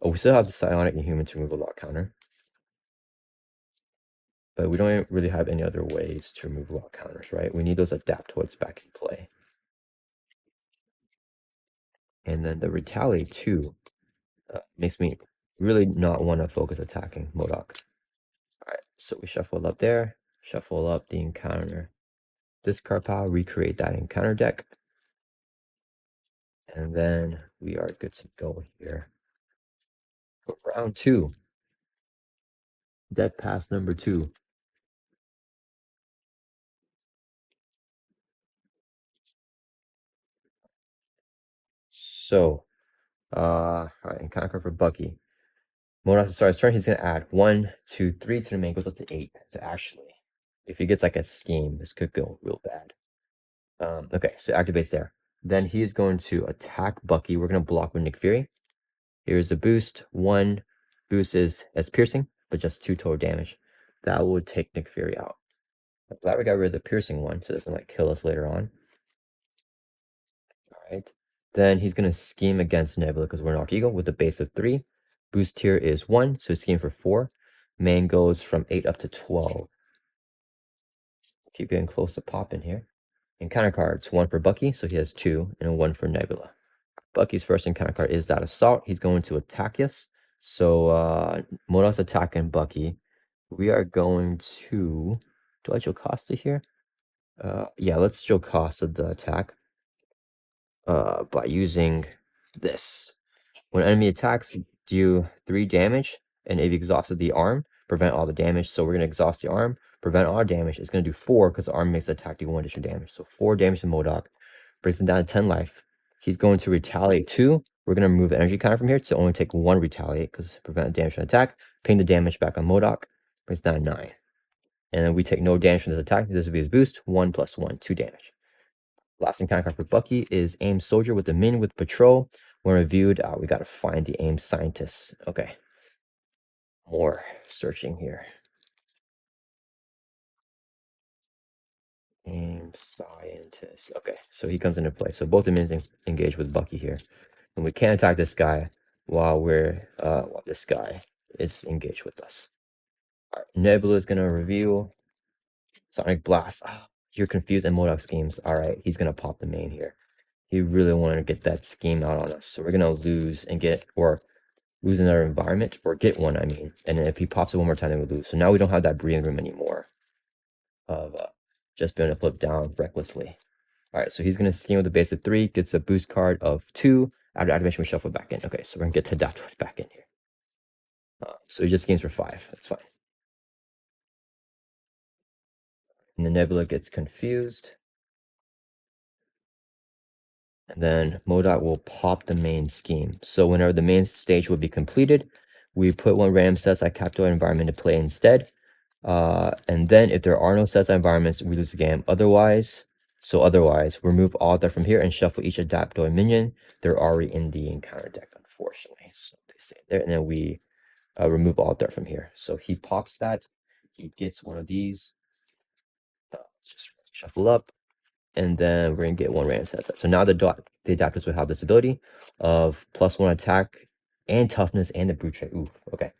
Oh, we still have the Psionic Inhuman to remove a lock counter. But we don't really have any other ways to remove lock counters, right? We need those Adaptoids back in play. And then the Retaliate 2 makes me really not want to focus attacking M.O.D.O.K. Alright, so we shuffle up there, shuffle up the encounter. Discard pile, recreate that encounter deck. And then we are good to go here. For round 2. Deck pass number 2. So, alright, encounter card for Bucky. M.O.D.O.K to start his turn, he's going to add 1, 2, 3 to the main, goes up to 8. So actually, if he gets like a scheme, this could go real bad. Okay, so activates there. Then he's going to attack Bucky. We're going to block with Nick Fury. Here's a boost. 1 boost is as piercing, but just 2 total damage. That would take Nick Fury out. I'm glad we got rid of the piercing one, so it doesn't like kill us later on. Alright. Then he's going to scheme against Nebula because we're an Alter Ego with a base of 3. Boost tier is 1, so scheme for 4. Main goes from 8 up to 12. Keep getting close to popping here. Encounter cards, 1 for Bucky, so he has 2, and 1 for Nebula. Bucky's first encounter card is that Assault. He's going to attack us. So M.O.D.O.K's attacking Bucky. We are going to... Do I Jocasta here? Yeah, let's Jocasta the attack. by using this. When enemy attacks, deal 3 damage, and if you exhausted the arm, prevent all the damage. So we're gonna exhaust the arm, prevent all damage. It's gonna do 4 because the arm makes the attack do 1 additional damage. So 4 damage to M.O.D.O.K. Brings him down to 10 life. He's going to retaliate 2. We're gonna remove the energy counter from here to only take 1 retaliate because prevent damage from attack. Ping the damage back on M.O.D.O.K. Brings down 9. And then we take no damage from this attack. This will be his boost. 1 plus 1, 2 damage. Last encounter card for Bucky is Aim Soldier with the Min with Patrol. When reviewed, we gotta find the Aim Scientist. Okay, more searching here. Aim Scientist. Okay, so he comes into play. So both the Mins engage with Bucky here, and we can't attack this guy while while this guy is engaged with us. All right, Nebula is gonna reveal Sonic Blast. Oh, you're confused in M.O.D.O.K schemes. All right, he's gonna pop the main here. He really wanted to get that scheme out on us, so we're gonna lose and get lose another environment, or get one, I mean. And then if he pops it one more time, then we lose. So now we don't have that breathing room anymore of just being able to flip down recklessly. All right, so he's going to scheme with a base of 3, gets a boost card of 2. After activation, we shuffle it back in. Okay, so we're going to get to adapt back in here. So he just schemes for 5. That's fine. And the Nebula gets confused. And then M.O.D.O.K will pop the main scheme. So whenever the main stage will be completed, we put 1 random set I capture environment to play instead. And then if there are no sets environments, we lose the game. Otherwise, remove all that from here and shuffle each Adaptoid minion. They're already in the encounter deck, unfortunately. So they say there, and then we remove all that from here. So he pops that. He gets one of these. Just shuffle up, and then we're gonna get 1 random set. So now the adapters would have this ability of +1 attack and toughness and the brute trait. Oof. Okay.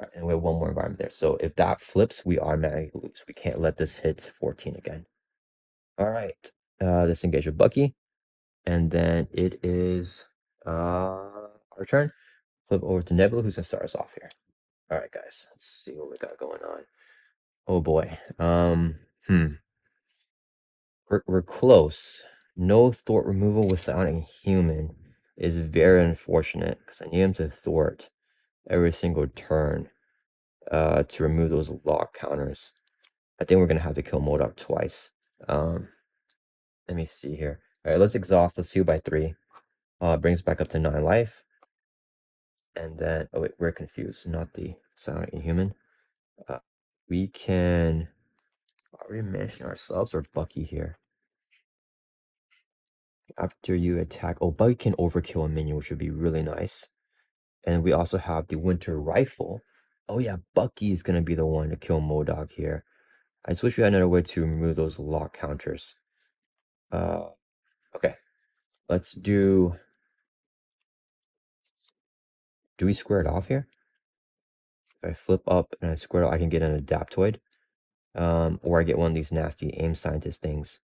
All right, and we have 1 more environment there. So if that flips, we automatically lose. We can't let this hit 14 again. All right. Let's engage with Bucky. And then it is our turn. Flip over to Nebula, who's gonna start us off here. All right, guys. Let's see what we got going on. Oh boy. We're close. No thwart removal with Sonic Human is very unfortunate because I need him to thwart every single turn to remove those lock counters. I think we're gonna have to kill M.O.D.O.K twice. Let me see here. All right, let's exhaust. Let's heal by 3. Brings back up to 9 life. And then, oh wait, we're confused. Not the Sonic Inhuman. We can. Are we mentioning ourselves or Bucky here? After you attack, oh, Bucky can overkill a minion, which would be really nice. And we also have the Winter Rifle. Oh yeah, Bucky is gonna be the one to kill M.O.D.O.K here. I just wish we had another way to remove those lock counters. Okay, let's do. Do we square it off here? If I flip up and I square it, I can get an Adaptoid. Or I get one of these nasty Aim Scientist things.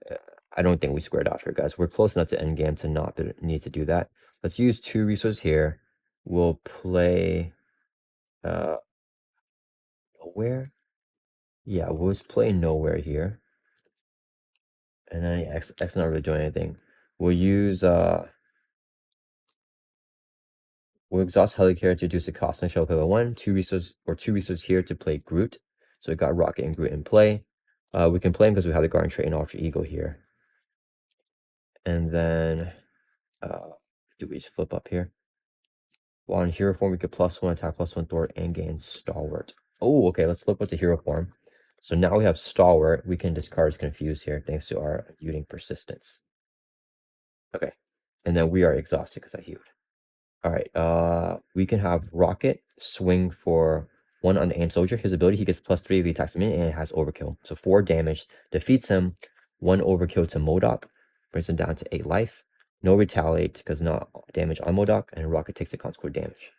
Uh, I don't think we squared off here, guys. We're close enough to endgame to not need to do that. Let's use 2 resources here. We'll play nowhere. Yeah, we'll just play nowhere here. And then yeah, X not really doing anything. We'll use we'll exhaust Helicarrier to reduce the cost and show up level 1, 2 resources here to play Groot. So we got Rocket and Groot in play. We can play him because we have the Guardian Trait and Ultra Ego here. And then do we just flip up here? Well, on hero form, we could +1 attack, +1 thwart, and gain stalwart. Oh, okay, let's flip with the hero form. So now we have stalwart. We can discard confused here thanks to our Uting persistence. Okay. And then we are exhausted because I healed. All right, we can have Rocket swing for 1 on the aim soldier. His ability, he gets +3 if he attacks him in, and it has overkill. So 4 damage, defeats him, 1 overkill to M.O.D.O.K, brings him down to 8 life. No retaliate because not damage on M.O.D.O.K, and Rocket takes the consequent damage.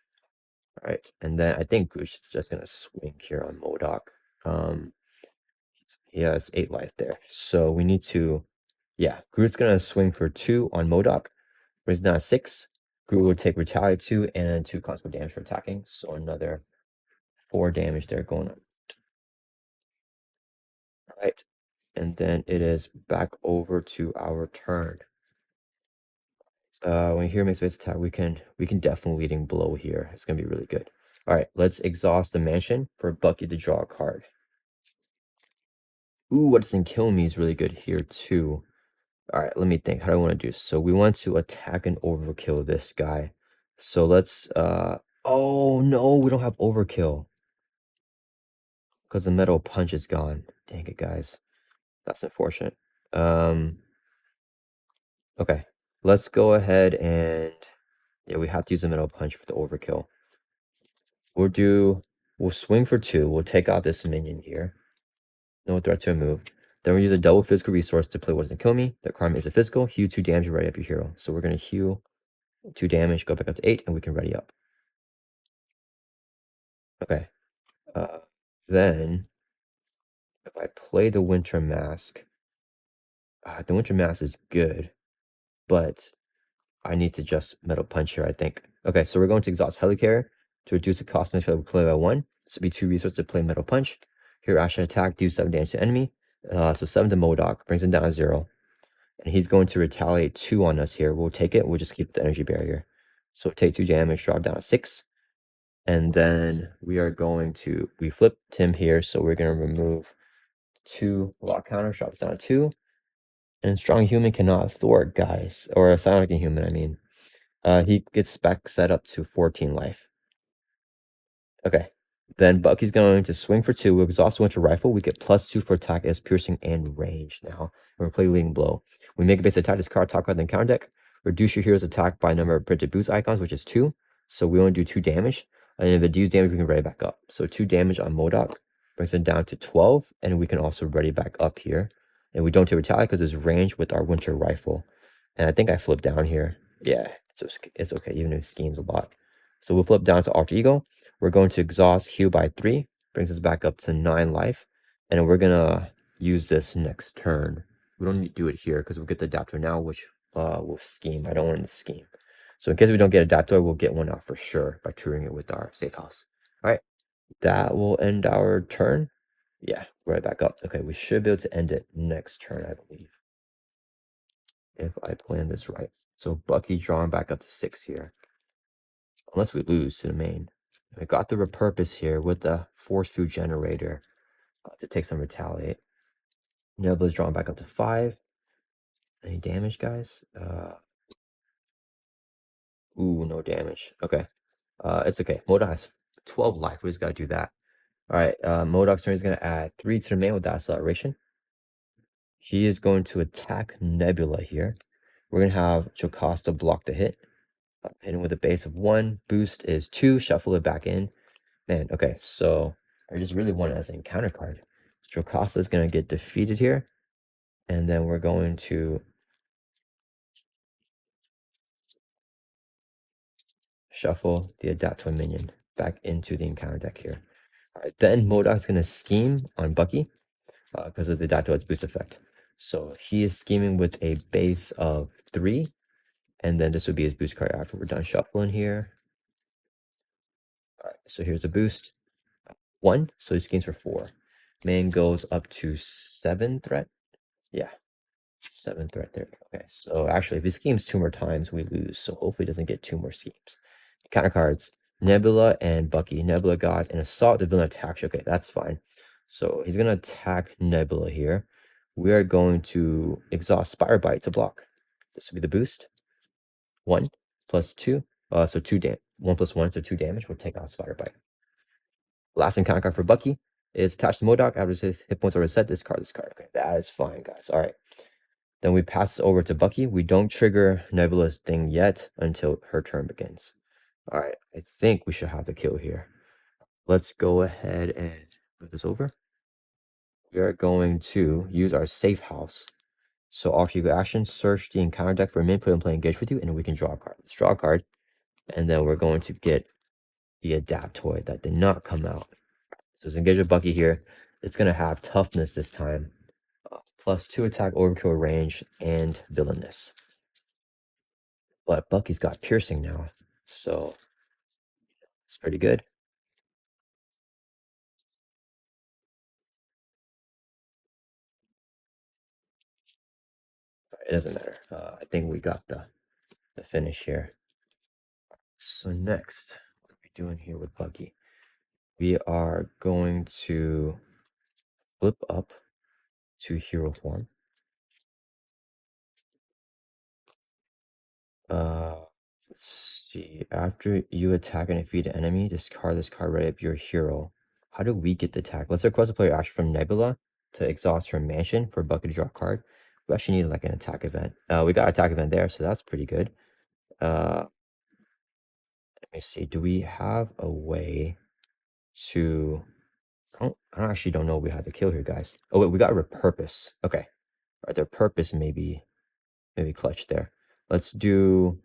All right, and then I think Goosh is just gonna swing here on M.O.D.O.K. He has 8 life there, so we need to, yeah, Groot's gonna swing for 2 on M.O.D.O.K, brings down 6. Groot will take retaliate 2 and 2 consequent damage for attacking, so another 4 damage there going on. All right, and then it is back over to our turn. When you hear makes base attack, we can definitely leading blow here. It's gonna be really good. All right, let's exhaust the mansion for Bucky to draw a card. Ooh, what doesn't kill me is really good here too. All right, let me think. How do I want to do? So we want to attack and overkill this guy. So let's oh no, we don't have overkill because the metal punch is gone. Dang it, guys. That's unfortunate. Um okay. Let's go ahead and yeah, we have to use the metal punch for the overkill. We'll swing for 2. We'll take out this minion here. No threat to a move. Then we'll use a double physical resource to play what doesn't kill me. The card is a physical. Heal 2 damage, ready up your hero. So we're gonna heal 2 damage, go back up to 8, and we can ready up. Okay. Uh, then if I play the Winter Mask, the Winter Mask is good, but I need to just Metal Punch here, I think. Okay, so we're going to exhaust Helicarrier to reduce the cost initially play by 1. This will be 2 resources to play Metal Punch. Here, action attack, do 7 damage to enemy. So 7 to M.O.D.O.K, brings him down to 0. And he's going to retaliate 2 on us here. We'll take it, we'll just keep the energy barrier. So take 2 damage, drop down to 6. And then we flipped him here, so we're going to remove 2 lock counters, drops down to 2. And strong human cannot thwart, guys. Or a silent human, I mean. He gets back set up to 14 life. Okay. Then Bucky's going to swing for 2. We'll exhaust Winter Rifle. We get +2 for attack as piercing and range now. And we play Leading Blow. We make a base attack. This card top card then counter deck. Reduce your hero's attack by number of printed boost icons, which is 2. So we only do 2 damage. And if it deals damage, we can ready back up. So 2 damage on M.O.D.O.K. Brings it down to 12. And we can also ready back up here. And we don't take retaliate because it's range with our Winter Rifle. And I think I flipped down here. Yeah, it's okay, even if it schemes a lot. So we'll flip down to Alter Ego. We're going to exhaust heal by 3, brings us back up to 9 life. And then we're gonna use this next turn. We don't need to do it here because we'll get the adapter now, which will scheme. I don't want it to scheme. So in case we don't get adapter, we'll get one out for sure by triggering it with our safe house. All right, that will end our turn. Yeah, right back up. Okay, we should be able to end it next turn, I believe, if I plan this right. So Bucky drawing back up to 6 here. Unless we lose to the main. I got the repurpose here with the force food generator to take some retaliate. Nebula's drawn back up to 5. Any damage, guys? Ooh, no damage. Okay. It's okay. M.O.D.O.K has 12 life. We just gotta do that. All right. M.O.D.O.K's turn is gonna add 3 to the main with that acceleration. He is going to attack Nebula here. We're gonna have Jocasta block the hit. Hitting with a base of 1. Boost is 2. Shuffle it back in. Man, okay, so I just really want it as an encounter card. Jocasta is going to get defeated here. And then we're going to shuffle the adapt to a minion back into the encounter deck here. All right, then M.O.D.O.K is going to scheme on Bucky because of the adapt to its boost effect. So he is scheming with a base of 3. And then this would be his boost card after we're done shuffling here. All right, so here's a boost. 1, so he schemes for 4. Man goes up to 7 threat. Yeah, 7 threat there. Okay, so actually, if he schemes 2 more times, we lose. So hopefully, he doesn't get 2 more schemes. Counter cards: Nebula and Bucky. Nebula got an assault. The villain attacks. Okay, that's fine. So he's gonna attack Nebula here. We are going to exhaust Spire Bite to block. This will be the boost. 1 plus 2. So 2 damage. 1 plus 1, so 2 damage. We'll take out Spire Bite. Last encounter card for Bucky is attached to M.O.D.O.K. After his hit points are reset, discard this card. Okay, that is fine, guys. All right. Then we pass over to Bucky. We don't trigger Nebula's thing yet until her turn begins. All right, I think we should have the kill here. Let's go ahead and move this over. We are going to use our safe house. So after you go action, search the encounter deck for a min, put in play engage with you, and we can draw a card. Let's draw a card, and then we're going to get the Adaptoid that did not come out. So it's engage with Bucky here. It's going to have toughness this time, +2 attack, overkill range, and villainous. But Bucky's got piercing now, so it's pretty good. It doesn't matter. I think we got the the finish here. So next, what are we doing here with Bucky? We are going to flip up to hero form. Let's see. After you attack and defeat an enemy, discard this card right up your hero. How do we get the attack? Let's request a player action from Nebula to exhaust her mansion for Bucky to draw a card. We actually need like an attack event. We got an attack event there, so that's pretty good. Let me see. Do we have a way to? I don't actually don't know what we have to kill here, guys. Oh wait, we got repurpose. Okay, all right, their purpose maybe clutch there. Let's do.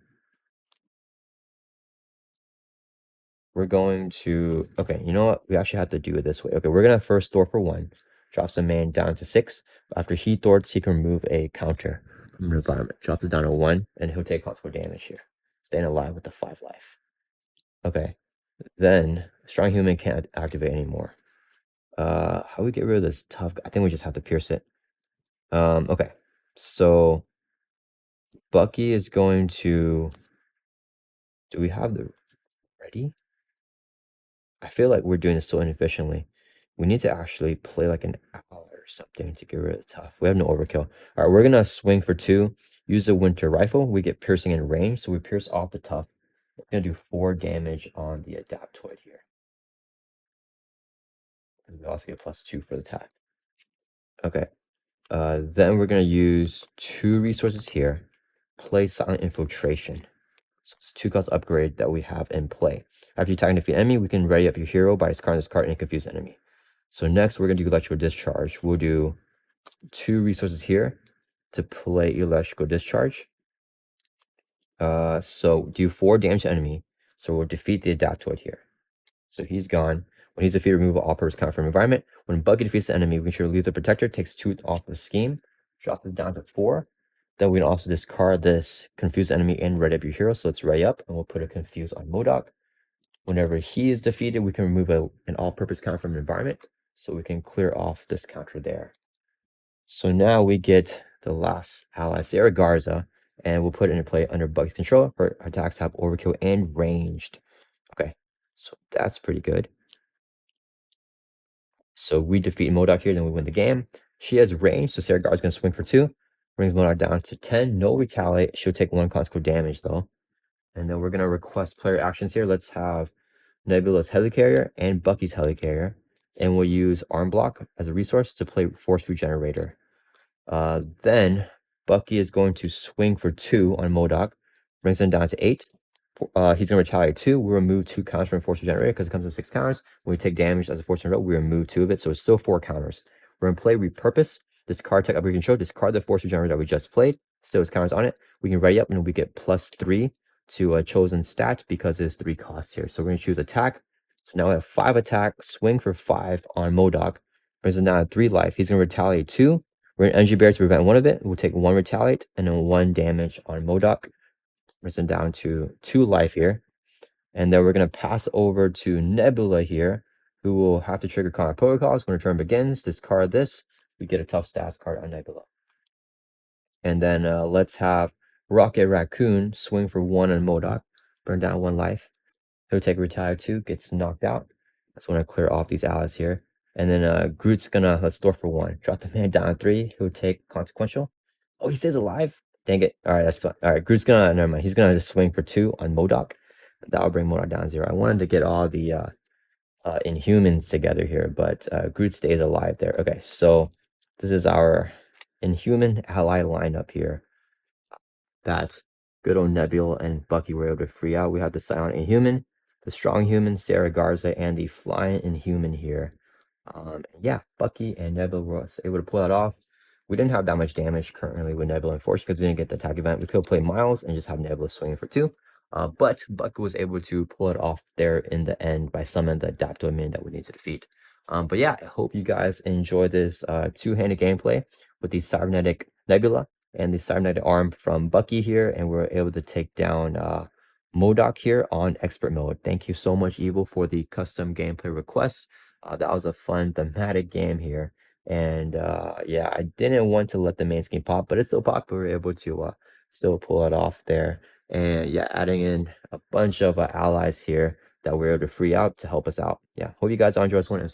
We're going to, okay, you know what? We actually have to do it this way. Okay, we're going to first store for 1. Drops the man down to 6. After he thwarts, he can remove a counter from the environment. Drops it down to 1, and he'll take consequential damage here. Staying alive with the 5 life. Okay, then Strong Human can't activate anymore. How do we get rid of this tough guy? I think we just have to pierce it. Okay, so Bucky is going to, do we have the ready? I feel like we're doing this so inefficiently. We need to actually play like an ally or something to get rid of the tough. We have no overkill. All right, we're gonna swing for 2. Use the winter rifle. We get piercing in range, so we pierce off the tough. We're gonna do 4 damage on the adaptoid here. And we also get +2 for the attack. Okay. Then we're gonna use 2 resources here. Play silent infiltration. So it's 2 cost upgrade that we have in play. After you attack and defeat enemy, we can ready up your hero by discarding this card and confuse the enemy. So next, we're going to do electrical discharge. We'll do 2 resources here to play electrical discharge. So do 4 damage to enemy. So we'll defeat the adaptoid here. So he's gone. When he's defeated, remove all purpose count from environment. When Buggy defeats the enemy, we can sure leave the protector, takes 2 off the scheme, drop this down to 4. Then we can also discard this confuse enemy and ready up your hero. So let's ready up, and we'll put a confuse on M.O.D.O.K. Whenever he is defeated, we can remove an all-purpose counter from an environment, so we can clear off this counter there. So now we get the last ally, Sarah Garza, and we'll put it into play under Bug's control. Her attacks have overkill and ranged. Okay, so that's pretty good. So we defeat M.O.D.O.K here, then we win the game. She has range, so Sarah Garza's going to swing for 2. Brings M.O.D.O.K down to 10. No retaliate. She'll take 1 consequential damage, though. And then we're going to request player actions here. Let's have Nebula's Helicarrier and Bucky's Helicarrier, and we'll use Arm Block as a resource to play Force Regenerator. Then Bucky is going to swing for 2 on M.O.D.O.K, brings him down to 8. He's going to retaliate 2. We'll remove 2 counters from Force Regenerator because it comes with 6 counters. When we take damage as a Force Regenerator, we remove 2 of it, so it's still 4 counters. We're going to play Repurpose. Discard tech upgrade control. Discard the Force Regenerator that we just played. Still has counters on it. We can ready up and we get +3 to a chosen stat because there's 3 costs here. So we're going to choose attack. So now we have 5 attack, swing for 5 on M.O.D.O.K. Brings him down to 3 life. He's going to retaliate 2. We're going to energy barrier to prevent 1 of it. We'll take 1 retaliate and then 1 damage on M.O.D.O.K. Brings him down to 2 life here. And then we're going to pass over to Nebula here, who will have to trigger combat protocols. When her turn begins, discard this. We get a tough stats card on Nebula. And then let's have Rocket Raccoon swing for 1 on M.O.D.O.K. Burn down 1 life. He'll take retire 2, gets knocked out. That's when I clear off these allies here. And then Groot's gonna, let's store for 1. Drop the man down 3. He'll take consequential. Oh, he stays alive? Dang it. All right, that's fine. All right, Groot's gonna, never mind. He's gonna just swing for 2 on M.O.D.O.K. That'll bring M.O.D.O.K down 0. I wanted to get all the Inhumans together here, but Groot stays alive there. Okay, so this is our Inhuman ally lineup here that good old Nebula and Bucky were able to free out. We have the Silent Inhuman, the Strong Human, Sarah Garza, and the Flying Inhuman here. Yeah, Bucky and Nebula were able to pull that off. We didn't have that much damage currently with Nebula, unfortunately, because we didn't get the attack event. We could play Miles and just have Nebula swinging for 2. But Bucky was able to pull it off there in the end by summoning the Adaptoid Minion that we need to defeat. But yeah, I hope you guys enjoy this 2-handed gameplay with the Cybernetic Nebula and the cybernetic arm from Bucky here, and we're able to take down M.O.D.O.K here on expert mode. Thank you so much, Evil, for the custom gameplay request. That was a fun thematic game here, and yeah, I didn't want to let the main scheme pop, but it's still popped. We were able to still pull it off there, and yeah, adding in a bunch of allies here that we're able to free out to help us out. Yeah, hope you guys all enjoy this one.